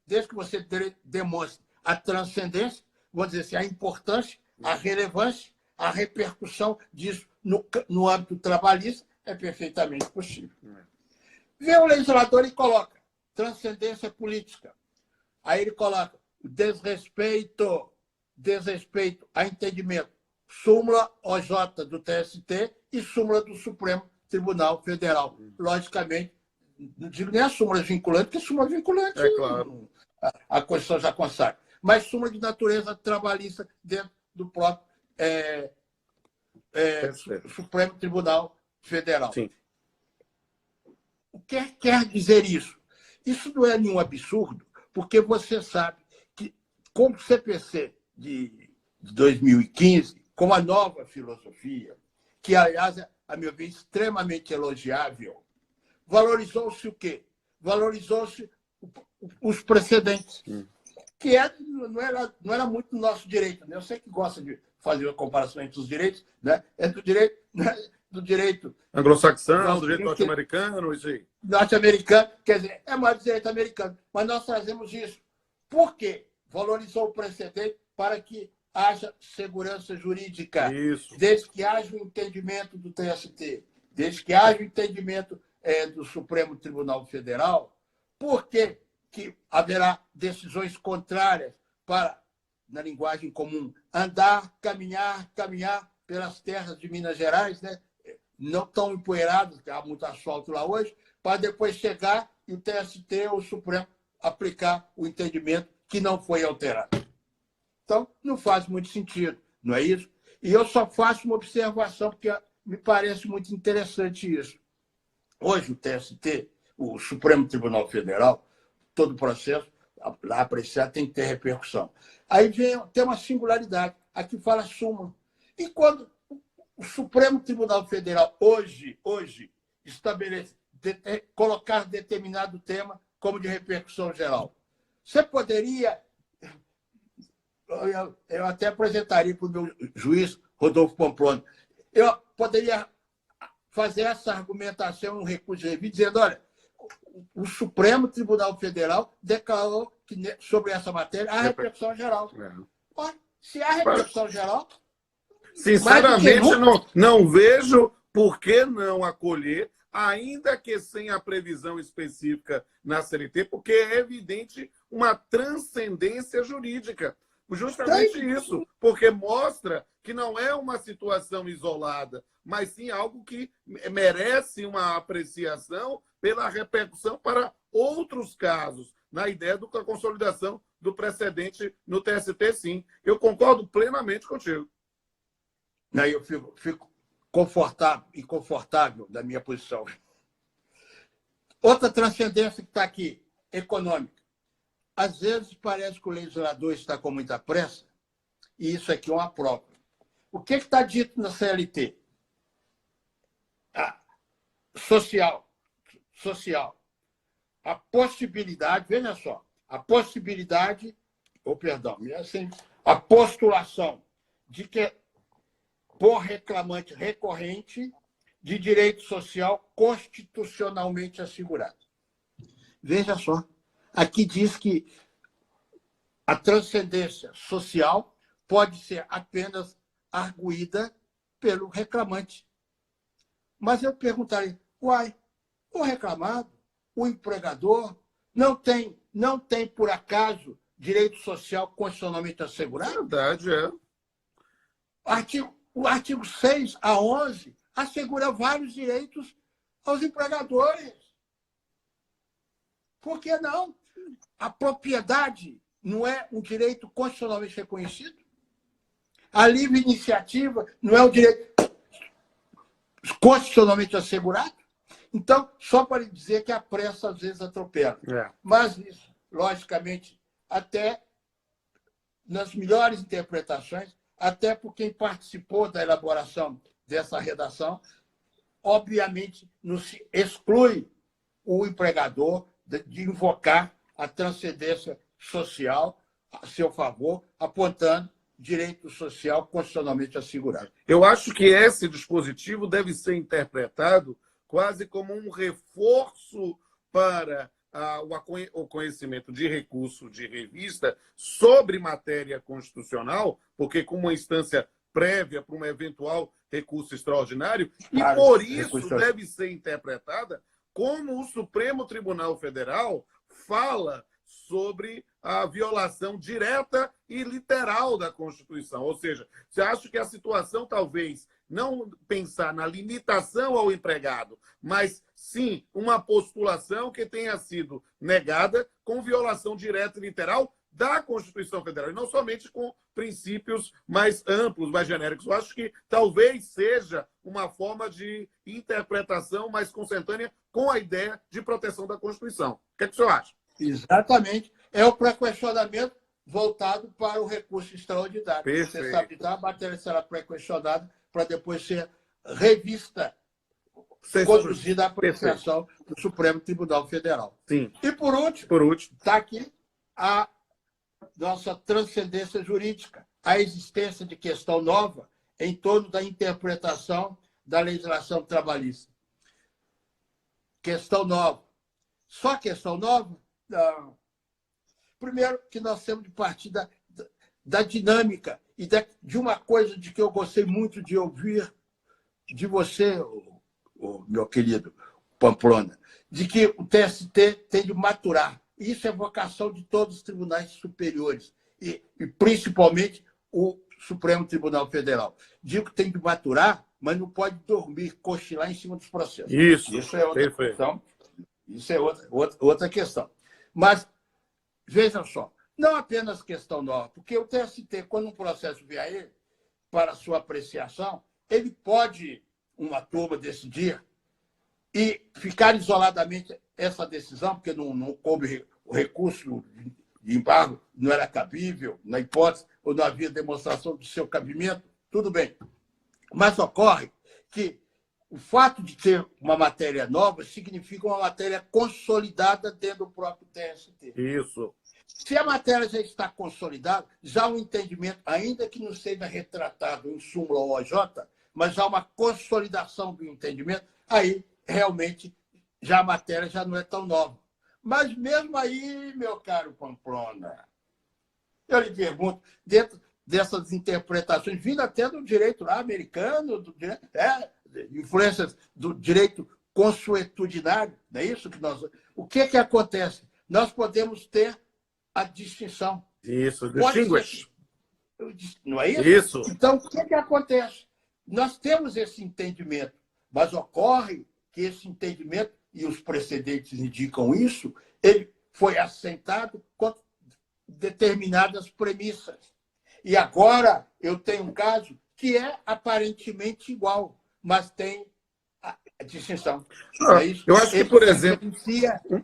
Speaker 2: desde que você demonstre a transcendência, vou dizer assim, a importância, a relevância, a repercussão disso no âmbito trabalhista, é perfeitamente possível. Vem o legislador e coloca transcendência política. Aí ele coloca desrespeito a entendimento. Súmula OJ do TST e súmula do Supremo Tribunal Federal. Logicamente, não digo nem a súmula vinculante, porque súmula vinculante
Speaker 1: claro.
Speaker 2: A Constituição já consagra. Mas súmula de natureza trabalhista dentro do próprio Supremo Tribunal Federal.
Speaker 1: Sim.
Speaker 2: O que quer dizer isso? Isso não é nenhum absurdo, porque você sabe que, com o CPC de 2015, com a nova filosofia, que, aliás, a meu ver, extremamente elogiável, valorizou-se o quê? Valorizou-se os precedentes, que não era muito do nosso direito. Né? Eu sei que gosta de fazer a comparação entre os direitos, né? É do direito... Né? Do direito
Speaker 1: anglo-saxão, do direito norte-americano, isso aí.
Speaker 2: Norte-americano, quer dizer, é mais do direito americano. Mas nós trazemos isso. Por quê? Valorizou o precedente para que haja segurança jurídica.
Speaker 1: Isso.
Speaker 2: Desde que haja o entendimento do TST, desde que haja o entendimento do Supremo Tribunal Federal, por que haverá decisões contrárias para, na linguagem comum, andar, caminhar pelas terras de Minas Gerais, né? Não tão empoeirados, que há muito asfalto lá hoje, para depois chegar e o TST ou o Supremo aplicar o entendimento que não foi alterado. Então, não faz muito sentido, não é isso? E eu só faço uma observação, porque me parece muito interessante isso. Hoje, o TST, o Supremo Tribunal Federal, todo o processo, lá apreciado, tem que ter repercussão. Aí tem uma singularidade. Aqui fala súmula. E quando o Supremo Tribunal Federal hoje estabelece, colocar determinado tema como de repercussão geral, você poderia... Eu até apresentaria para o meu juiz, Rodolfo Pamplona, eu poderia fazer essa argumentação, um recurso de revista, dizendo, olha, o Supremo Tribunal Federal declarou que sobre essa matéria há repercussão geral. Ora, se há repercussão geral...
Speaker 1: Sinceramente, não vejo por que não acolher, ainda que sem a previsão específica na CLT, porque é evidente uma transcendência jurídica. Justamente isso, porque mostra que não é uma situação isolada, mas sim algo que merece uma apreciação pela repercussão para outros casos, na ideia da consolidação do precedente no TST, sim. Eu concordo plenamente contigo.
Speaker 2: Aí eu fico confortável da minha posição. Outra transcendência que está aqui, econômica. Às vezes parece que o legislador está com muita pressa, e isso aqui é uma prova. O que está dito na CLT? Social. A possibilidade, veja só, a postulação de que por reclamante recorrente de direito social constitucionalmente assegurado. Veja só, aqui diz que a transcendência social pode ser apenas arguída pelo reclamante. Mas eu perguntaria, o reclamado, o empregador, não tem, por acaso, direito social constitucionalmente assegurado?
Speaker 1: Verdade, é.
Speaker 2: O artigo 6 a 11 assegura vários direitos aos empregadores. Por que não? A propriedade não é um direito constitucionalmente reconhecido? A livre iniciativa não é um direito constitucionalmente assegurado? Então, só para dizer que a pressa às vezes atropela. Mas isso, logicamente, até nas melhores interpretações, até por quem participou da elaboração dessa redação, obviamente, não se exclui o empregador de invocar a transcendência social a seu favor, apontando direito social constitucionalmente assegurado.
Speaker 1: Eu acho que esse dispositivo deve ser interpretado quase como um reforço para o conhecimento de recurso de revista sobre matéria constitucional, porque como uma instância prévia para um eventual recurso extraordinário, e por isso deve ser interpretada como o Supremo Tribunal Federal fala sobre a violação direta e literal da Constituição. Ou seja, você acha que a situação talvez não pensar na limitação ao empregado, mas sim uma postulação que tenha sido negada com violação direta e literal da Constituição Federal, e não somente com princípios mais amplos, mais genéricos. Eu acho que talvez seja uma forma de interpretação mais consentânea com a ideia de proteção da Constituição. O que é que o senhor acha?
Speaker 2: Exatamente. É o pré-questionamento voltado para o recurso extraordinário.
Speaker 1: Perfeito.
Speaker 2: Você sabe, a matéria será pré-questionada para depois ser revista, conduzida à apreciação do Supremo Tribunal Federal.
Speaker 1: Sim.
Speaker 2: E, por último, está aqui a nossa transcendência jurídica, a existência de questão nova em torno da interpretação da legislação trabalhista. Questão nova. Só questão nova? Não. Primeiro, que nós temos de partir da dinâmica e de uma coisa de que eu gostei muito de ouvir de você, meu querido Pamplona, de que o TST tem de maturar. Isso é vocação de todos os tribunais superiores, e principalmente o Supremo Tribunal Federal. Digo que tem de maturar, mas não pode dormir, cochilar em cima dos processos.
Speaker 1: Isso
Speaker 2: é outra questão. Isso é outra questão. Mas, vejam só, não apenas questão nova, porque o TST, quando um processo vier aí para sua apreciação, ele pode, uma turma decidir e ficar isoladamente essa decisão, porque não coube o recurso de embargo, não era cabível, na hipótese, ou não havia demonstração do seu cabimento, tudo bem. Mas ocorre que o fato de ter uma matéria nova significa uma matéria consolidada dentro do próprio TST.
Speaker 1: Isso.
Speaker 2: Se a matéria já está consolidada, já há um entendimento, ainda que não seja retratado em súmula ou OJ, mas há uma consolidação do entendimento, aí realmente já a matéria já não é tão nova. Mas mesmo aí, meu caro Pamplona, eu lhe pergunto, dentro dessas interpretações, vindo até do direito lá americano, do direito, influências do direito consuetudinário, não é isso que nós... O que acontece? Nós podemos ter a distinção.
Speaker 1: Isso, distinguish.
Speaker 2: Não é isso?
Speaker 1: Isso.
Speaker 2: Então, o que acontece? Nós temos esse entendimento, mas ocorre que esse entendimento, e os precedentes indicam isso, ele foi assentado com determinadas premissas. E agora eu tenho um caso que é aparentemente igual, mas tem a distinção. É isso?
Speaker 1: Eu acho que, por exemplo,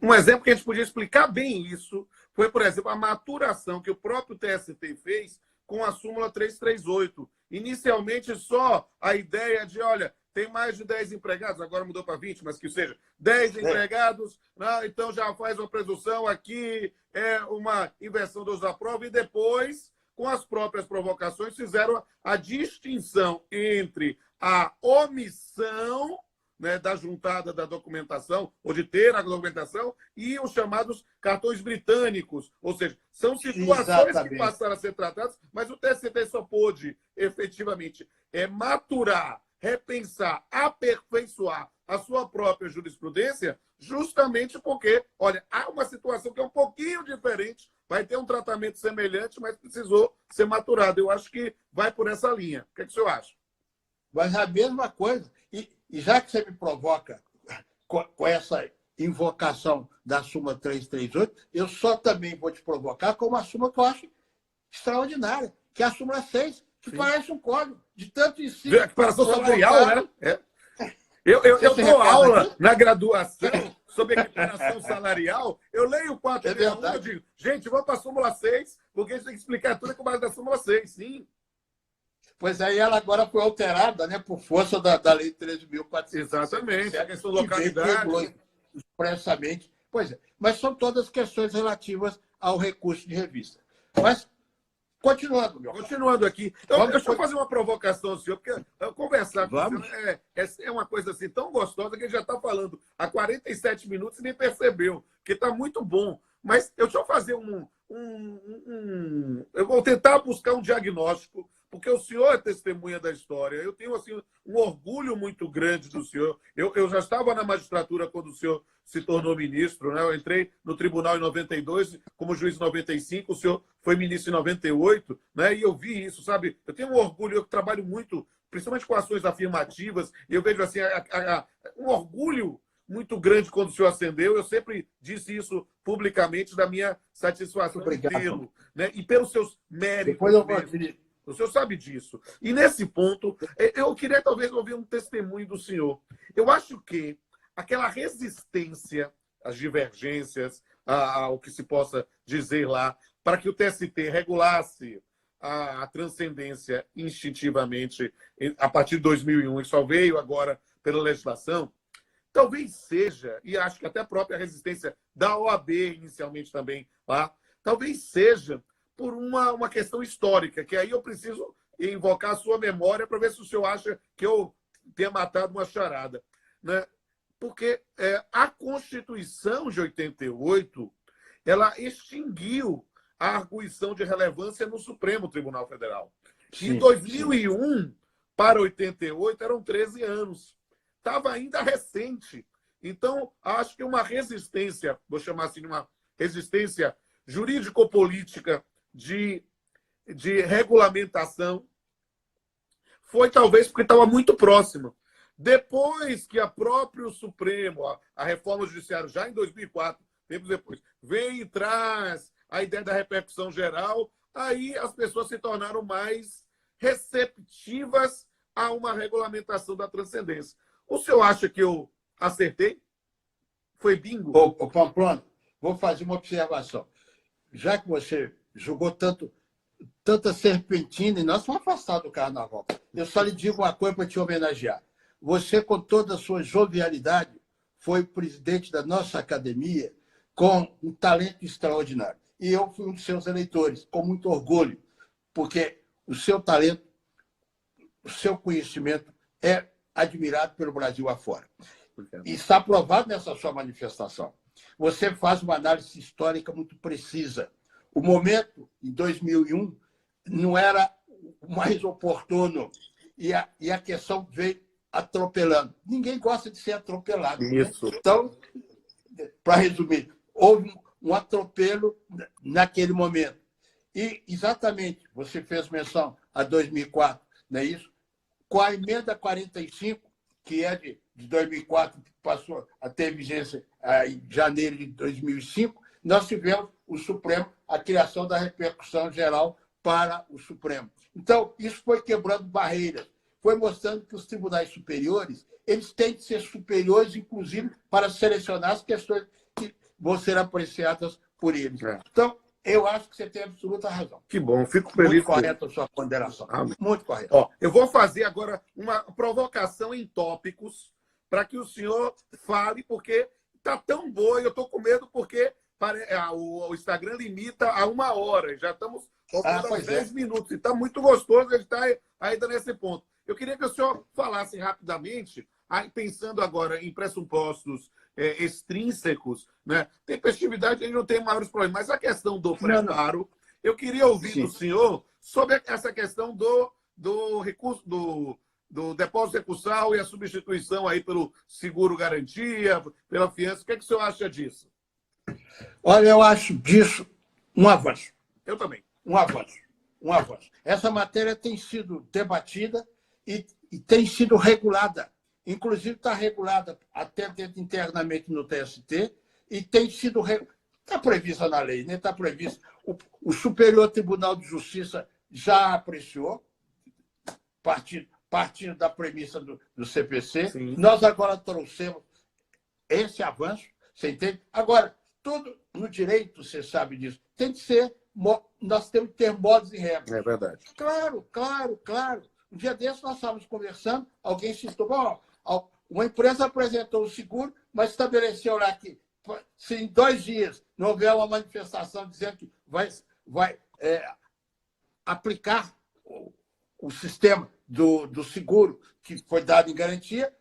Speaker 1: um exemplo que a gente podia explicar bem isso foi, por exemplo, a maturação que o próprio TST fez com a súmula 338. Inicialmente, só a ideia de, olha, tem mais de 10 empregados, agora mudou para 20, mas que seja, 10 empregados, então já faz uma presunção aqui, é uma inversão dos da prova, e depois, com as próprias provocações, fizeram a distinção entre a omissão, né, da juntada da documentação, ou de ter a documentação, e os chamados cartões britânicos. Ou seja, são situações que passaram a ser tratadas, mas o TST só pôde, efetivamente, maturar, repensar, aperfeiçoar a sua própria jurisprudência, justamente porque, olha, há uma situação que é um pouquinho diferente, vai ter um tratamento semelhante, mas precisou ser maturado. Eu acho que vai por essa linha. O que o senhor acha?
Speaker 2: Mas a mesma coisa. E já que você me provoca com essa invocação da súmula 338, eu só também vou te provocar com uma súmula que eu acho extraordinária, que é a súmula 6, que parece um código, de tanto ensino.
Speaker 1: Equiparação salarial, né? Eu dou aula na graduação sobre equiparação salarial, eu leio o 461 e eu digo, gente, vamos para a súmula 6, porque a gente tem que explicar tudo com base da súmula 6, sim.
Speaker 2: Pois aí ela agora foi alterada, né, por força da Lei 13.400.
Speaker 1: Exatamente, a questão da localidade.
Speaker 2: Expressamente. Pois é, mas são todas questões relativas ao recurso de revista. Mas, continuando, meu.
Speaker 1: Continuando aqui, deixa eu fazer uma provocação ao senhor, porque conversar com o senhor é uma coisa assim tão gostosa que ele já está falando há 47 minutos e nem percebeu, que está muito bom. Mas deixa eu fazer eu vou tentar buscar um diagnóstico, porque o senhor é testemunha da história. Eu tenho assim, um orgulho muito grande do senhor. Eu já estava na magistratura quando o senhor se tornou ministro, né? Eu entrei no tribunal em 92, como juiz em 95, o senhor foi ministro em 98, né? E eu vi isso, sabe? Eu tenho um orgulho, eu trabalho muito, principalmente com ações afirmativas, e eu vejo assim, um orgulho muito grande quando o senhor ascendeu. Eu sempre disse isso publicamente, da minha satisfação de tê-lo, né? E pelos seus méritos. O senhor sabe disso. E nesse ponto, eu queria talvez ouvir um testemunho do senhor. Eu acho que aquela resistência às divergências, ao que se possa dizer lá, para que o TST regulasse a transcendência instintivamente a partir de 2001, e só veio agora pela legislação, talvez seja, e acho que até a própria resistência da OAB inicialmente também lá, talvez seja por uma questão histórica, que aí eu preciso invocar a sua memória para ver se o senhor acha que eu tenha matado uma charada, né? Porque a Constituição de 88, ela extinguiu a arguição de relevância no Supremo Tribunal Federal. Sim, em 2001 para 88 eram 13 anos. Estava ainda recente. Então, acho que uma resistência, vou chamar assim, uma resistência jurídico-política de regulamentação, foi talvez porque estava muito próxima. Depois que a próprio Supremo, a reforma judiciária, já em 2004, tempos depois, vem e traz a ideia da repercussão geral, aí as pessoas se tornaram mais receptivas a uma regulamentação da transcendência. O senhor acha que eu acertei? Foi bingo?
Speaker 2: Ô, Pamplona, vou fazer uma observação. Já que você jogou tanta serpentina, e nós somos afastados do carnaval, eu só lhe digo uma coisa para te homenagear. Você, com toda a sua jovialidade, foi presidente da nossa academia com um talento extraordinário. E eu fui um dos seus eleitores, com muito orgulho, porque o seu talento, o seu conhecimento é admirado pelo Brasil afora. E está provado nessa sua manifestação. Você faz uma análise histórica muito precisa. O momento, em 2001, não era o mais oportuno, e a questão veio atropelando. Ninguém gosta de ser atropelado.
Speaker 1: Isso.
Speaker 2: Né? Então, para resumir, houve um atropelo naquele momento. E, exatamente, você fez menção a 2004, não é isso? Com a emenda 45, que é de 2004, que passou a ter vigência em janeiro de 2005, nós tivemos o Supremo, a criação da repercussão geral para o Supremo. Então, isso foi quebrando barreiras, foi mostrando que os tribunais superiores eles têm que ser superiores, inclusive, para selecionar as questões que vão ser apreciadas por eles. Então, eu acho que você tem absoluta razão.
Speaker 1: Que bom, fico feliz.
Speaker 2: Muito correta a sua ponderação. Muito correta.
Speaker 1: Ó, eu vou fazer agora uma provocação em tópicos para que o senhor fale, porque está tão boa, e eu estou com medo porque o Instagram limita a 1 hora. Já estamos faltando 10 minutos. E está muito gostoso, ele está ainda nesse ponto. Eu queria que o senhor falasse rapidamente, pensando agora em pressupostos extrínsecos, né? Tempestividade, a gente não tem maiores problemas, mas a questão do preparo, eu queria ouvir do senhor sobre essa questão do recurso, do depósito recursal e a substituição aí pelo seguro-garantia, pela fiança. O que é que o senhor acha disso?
Speaker 2: Olha, eu acho disso um avanço.
Speaker 1: Eu também.
Speaker 2: Um avanço. Essa matéria tem sido debatida e tem sido regulada. Inclusive, está regulada até dentro internamente no TST e tem sido... Está prevista na lei, né? Está previsto. O Superior Tribunal de Justiça já apreciou, partindo da premissa do CPC,
Speaker 1: Sim.
Speaker 2: nós agora trouxemos esse avanço, você entende? Agora, tudo no direito, você sabe disso, tem que ser, nós temos que ter modos e regras.
Speaker 1: É verdade.
Speaker 2: Claro, claro, claro. Um dia desses nós estávamos conversando, alguém citou, bom, uma empresa apresentou o seguro, mas estabeleceu lá que se em 2 dias não houver uma manifestação dizendo que vai aplicar o sistema do seguro que foi dado em garantia,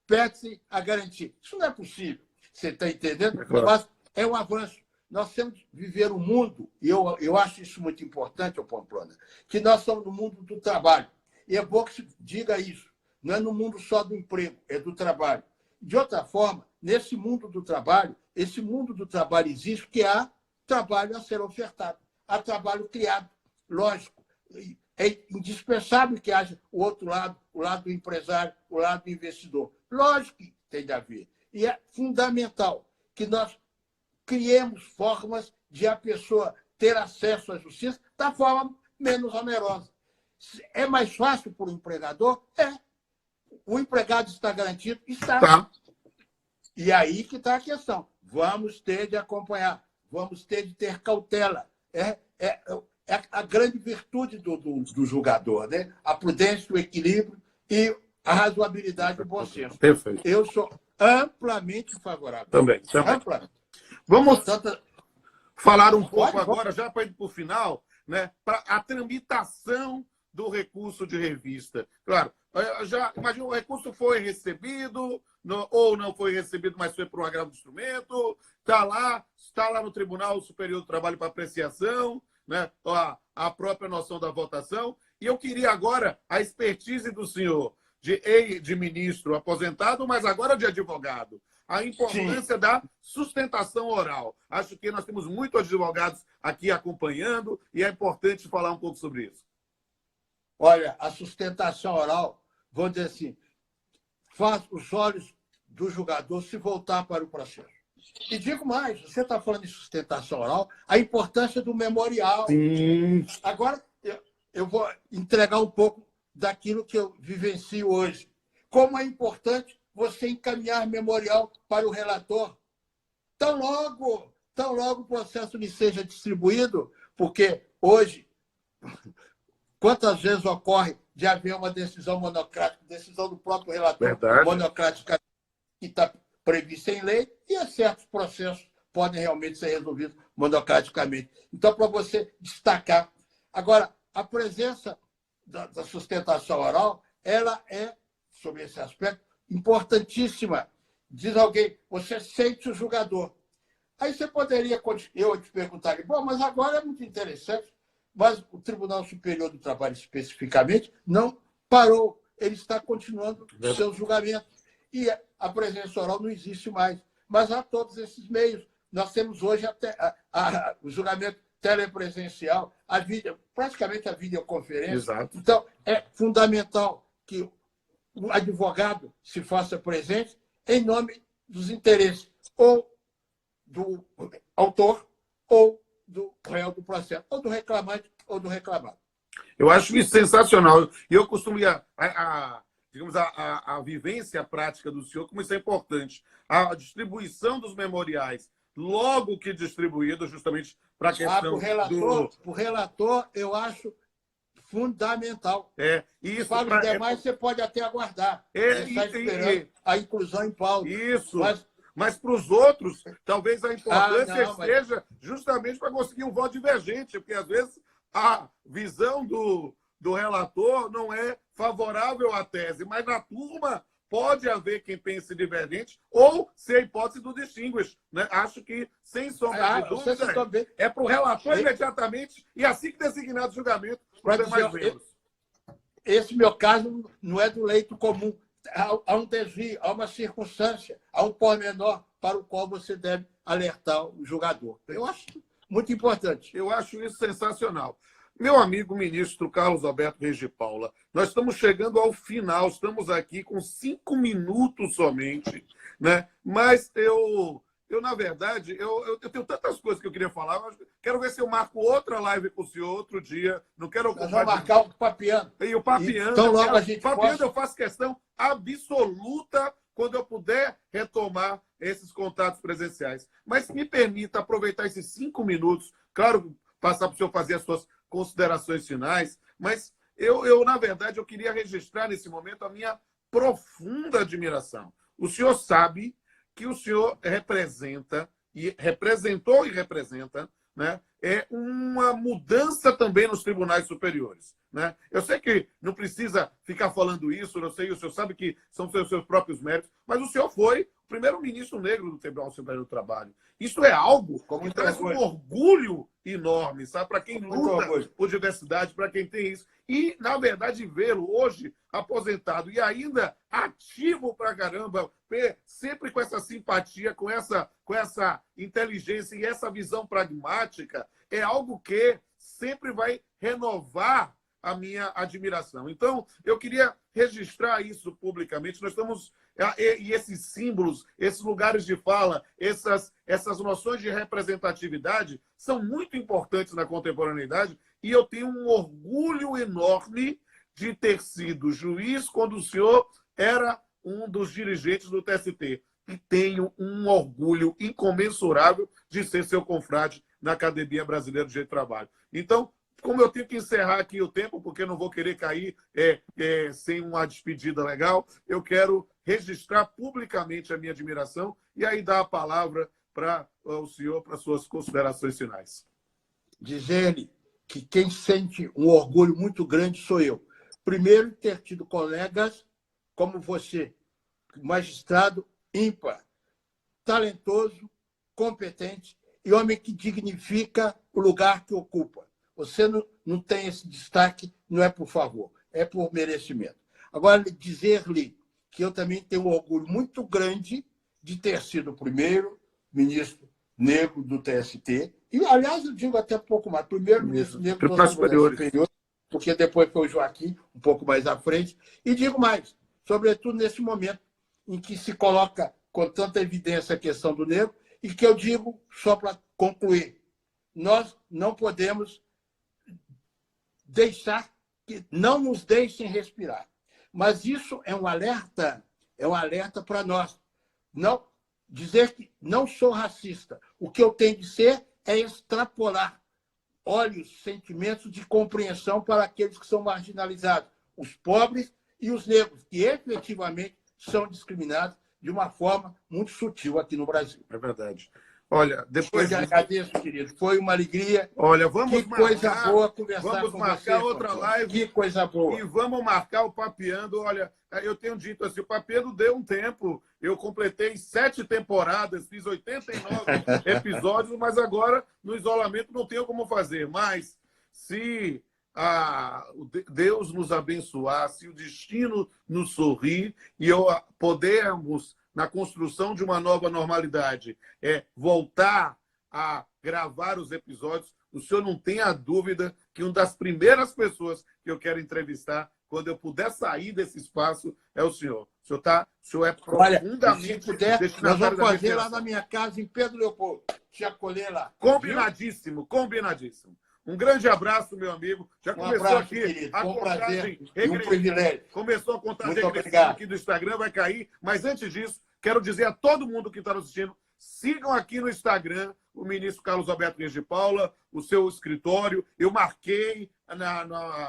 Speaker 2: perde-se a garantia. Isso não é possível, você está entendendo?
Speaker 1: É claro.
Speaker 2: Mas é um avanço. Nós temos que viver um mundo, e eu acho isso muito importante, Pamplona, que nós estamos no mundo do trabalho. E é bom que se diga isso. Não é no mundo só do emprego, é do trabalho. De outra forma, nesse mundo do trabalho, esse mundo do trabalho existe porque há trabalho a ser ofertado, há trabalho criado. Lógico, é indispensável que haja o outro lado, o lado do empresário, o lado do investidor. Lógico que tem de haver. E é fundamental que nós criemos formas de a pessoa ter acesso à justiça da forma menos onerosa. É mais fácil para o empregador? É. O empregado está garantido? Está.
Speaker 1: Tá.
Speaker 2: E aí que está a questão. Vamos ter de acompanhar, vamos ter de ter cautela. É a grande virtude do julgador, né? A prudência, o equilíbrio e a razoabilidade e o bom senso.
Speaker 1: Perfeito.
Speaker 2: Eu sou amplamente favorável.
Speaker 1: Também.
Speaker 2: Amplamente.
Speaker 1: Vamos falar um pouco
Speaker 2: Pode.
Speaker 1: agora, já para ir para o final, né, para a tramitação do recurso de revista. Claro, já imagina, o recurso foi recebido, ou não foi recebido, mas foi para um agravo de instrumento, está lá no Tribunal Superior do Trabalho para apreciação, né, a própria noção da votação. E eu queria agora a expertise do senhor, de ministro aposentado, mas agora de advogado. A importância da sustentação oral. Acho que nós temos muitos advogados aqui acompanhando e é importante falar um pouco sobre isso.
Speaker 2: Olha, a sustentação oral, vou dizer assim, faz os olhos do julgador se voltar para o processo. E digo mais, você está falando de sustentação oral, a importância do memorial.
Speaker 1: Sim.
Speaker 2: Agora, eu vou entregar um pouco daquilo que eu vivencio hoje. Como é importante você encaminhar memorial para o relator. Tão logo o processo lhe seja distribuído, porque hoje, quantas vezes ocorre de haver uma decisão monocrática, decisão do próprio relator,
Speaker 1: Verdade.
Speaker 2: monocrática, que está prevista em lei, e certos processos podem realmente ser resolvidos monocraticamente. Então, para você destacar. Agora, a presença da sustentação oral, ela é, sobre esse aspecto, importantíssima. Diz alguém, você sente o julgador. Aí você poderia, eu te perguntar, bom, mas agora é muito interessante, mas o Tribunal Superior do Trabalho, especificamente, não parou. Ele está continuando o seu julgamento. E a presença oral não existe mais. Mas há todos esses meios. Nós temos hoje até o julgamento telepresencial, praticamente a videoconferência.
Speaker 1: Exato.
Speaker 2: Então, é fundamental que o advogado se faça presente em nome dos interesses ou do autor ou do réu do processo, ou do reclamante ou do reclamado.
Speaker 1: Eu acho isso sensacional. E eu costumo digamos, a vivência prática do senhor, como isso é importante. A distribuição dos memoriais, logo que distribuído, justamente para a questão
Speaker 2: o relator, eu acho fundamental.
Speaker 1: Isso.
Speaker 2: Para os demais, você pode até aguardar. Está esperando a inclusão em pauta.
Speaker 1: Isso. Mas para os outros, talvez a importância esteja justamente para conseguir um voto divergente, porque às vezes a visão do relator não é favorável à tese, mas na turma pode haver quem pense divergente ou se a hipótese do distinguish. Né? Acho que, sem sombra de dúvida, é para o relator imediatamente e assim que designado o julgamento, para os demais membros.
Speaker 2: Esse meu caso não é do leito comum. Há um desvio, há uma circunstância, há um pormenor para o qual você deve alertar o julgador. Eu acho muito importante.
Speaker 1: Eu acho isso sensacional. Meu amigo ministro Carlos Alberto Reis de Paula, nós estamos chegando ao final, estamos aqui com 5 minutos somente, né? Mas eu na verdade, eu tenho tantas coisas que eu queria falar, mas quero ver se eu marco outra live com o senhor outro dia. Não quero ocupar...
Speaker 2: Nós vamos marcar o Papeando.
Speaker 1: E o Papeando,
Speaker 2: então, logo a gente
Speaker 1: Papeando eu faço questão absoluta quando eu puder retomar esses contatos presenciais. Mas me permita aproveitar esses 5 minutos, claro, passar para o senhor fazer as suas considerações finais, mas na verdade, eu queria registrar nesse momento a minha profunda admiração. O senhor sabe que o senhor representa, e representou e representa, né, uma mudança também nos tribunais superiores. Né? Eu sei que não precisa ficar falando isso, eu sei, o senhor sabe que são seus próprios méritos, mas o senhor foi o primeiro-ministro negro do Tribunal Superior do Trabalho. Isso é algo que traz um orgulho enorme, sabe? Para quem luta por diversidade, para quem tem isso. E, na verdade, vê-lo hoje aposentado e ainda ativo pra caramba, sempre com essa simpatia, com essa inteligência e essa visão pragmática, é algo que sempre vai renovar a minha admiração. Então, eu queria registrar isso publicamente. Nós estamos... E esses símbolos, esses lugares de fala, essas noções de representatividade são muito importantes na contemporaneidade e eu tenho um orgulho enorme de ter sido juiz quando o senhor era um dos dirigentes do TST. E tenho um orgulho incomensurável de ser seu confrade na Academia Brasileira de Direito do Trabalho. Então, como eu tenho que encerrar aqui o tempo, porque não vou querer cair sem uma despedida legal, eu quero registrar publicamente a minha admiração e aí dar a palavra para o senhor, para suas considerações finais.
Speaker 2: Dizer-lhe que quem sente um orgulho muito grande sou eu. Primeiro, ter tido colegas como você, magistrado ímpar, talentoso, competente e homem que dignifica o lugar que ocupa. Você não tem esse destaque, não é por favor, é por merecimento. Agora, dizer-lhe que eu também tenho um orgulho muito grande de ter sido o primeiro ministro negro do TST, e, aliás, eu digo até pouco mais, primeiro ministro negro dos Tribunais Superiores, porque depois foi o Joaquim, um pouco mais à frente, e digo mais, sobretudo nesse momento em que se coloca com tanta evidência a questão do negro, e que eu digo, só para concluir, nós não podemos deixar que não nos deixem respirar. Mas isso é um alerta para nós. Não dizer que não sou racista. O que eu tenho de ser é extrapolar olhos, sentimentos de compreensão para aqueles que são marginalizados, os pobres e os negros, que efetivamente são discriminados de uma forma muito sutil aqui no Brasil.
Speaker 1: É verdade. Olha, depois
Speaker 2: eu agradeço, querido. Foi uma alegria.
Speaker 1: Olha, vamos
Speaker 2: coisa boa conversar com você.
Speaker 1: Vamos marcar outra live.
Speaker 2: Que coisa boa.
Speaker 1: E vamos marcar o Papeando. Olha, eu tenho dito assim, o Papeando deu um tempo. Eu completei 7 temporadas, fiz 89 episódios, mas agora, no isolamento, não tenho como fazer. Mas, se Deus nos abençoar, se o destino nos sorrir e podermos, na construção de uma nova normalidade, voltar a gravar os episódios, o senhor não tenha dúvida que uma das primeiras pessoas que eu quero entrevistar, quando eu puder sair desse espaço, é o senhor. O senhor é profundamente...
Speaker 2: Olha, se puder, nós vamos fazer lá na minha casa, em Pedro Leopoldo, te acolher lá.
Speaker 1: Combinadíssimo, viu? Combinadíssimo. Um grande abraço, meu amigo. Já começou
Speaker 2: abraço,
Speaker 1: aqui
Speaker 2: querido.
Speaker 1: a
Speaker 2: contagem
Speaker 1: regressiva.
Speaker 2: Um privilégio.
Speaker 1: Começou a contagem
Speaker 2: Muito
Speaker 1: regressiva
Speaker 2: obrigado.
Speaker 1: aqui do Instagram, vai cair. Mas antes disso, quero dizer a todo mundo que está nos assistindo, sigam aqui no Instagram o ministro Carlos Alberto Reis de Paula, o seu escritório. Eu marquei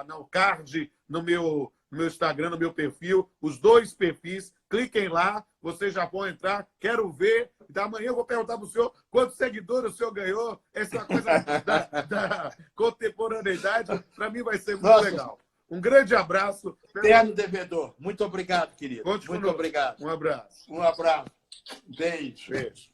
Speaker 1: no card, no meu Instagram, no meu perfil, os 2 perfis. Cliquem lá, vocês já vão entrar. Quero ver. Da manhã eu vou perguntar para o senhor quantos seguidores o senhor ganhou. Essa é uma coisa da contemporaneidade. Para mim vai ser muito legal. Um grande abraço.
Speaker 2: Eterno devedor. Muito obrigado, querido.
Speaker 1: Muito obrigado. Um abraço.
Speaker 2: Um abraço. Beijo.
Speaker 1: Beijo.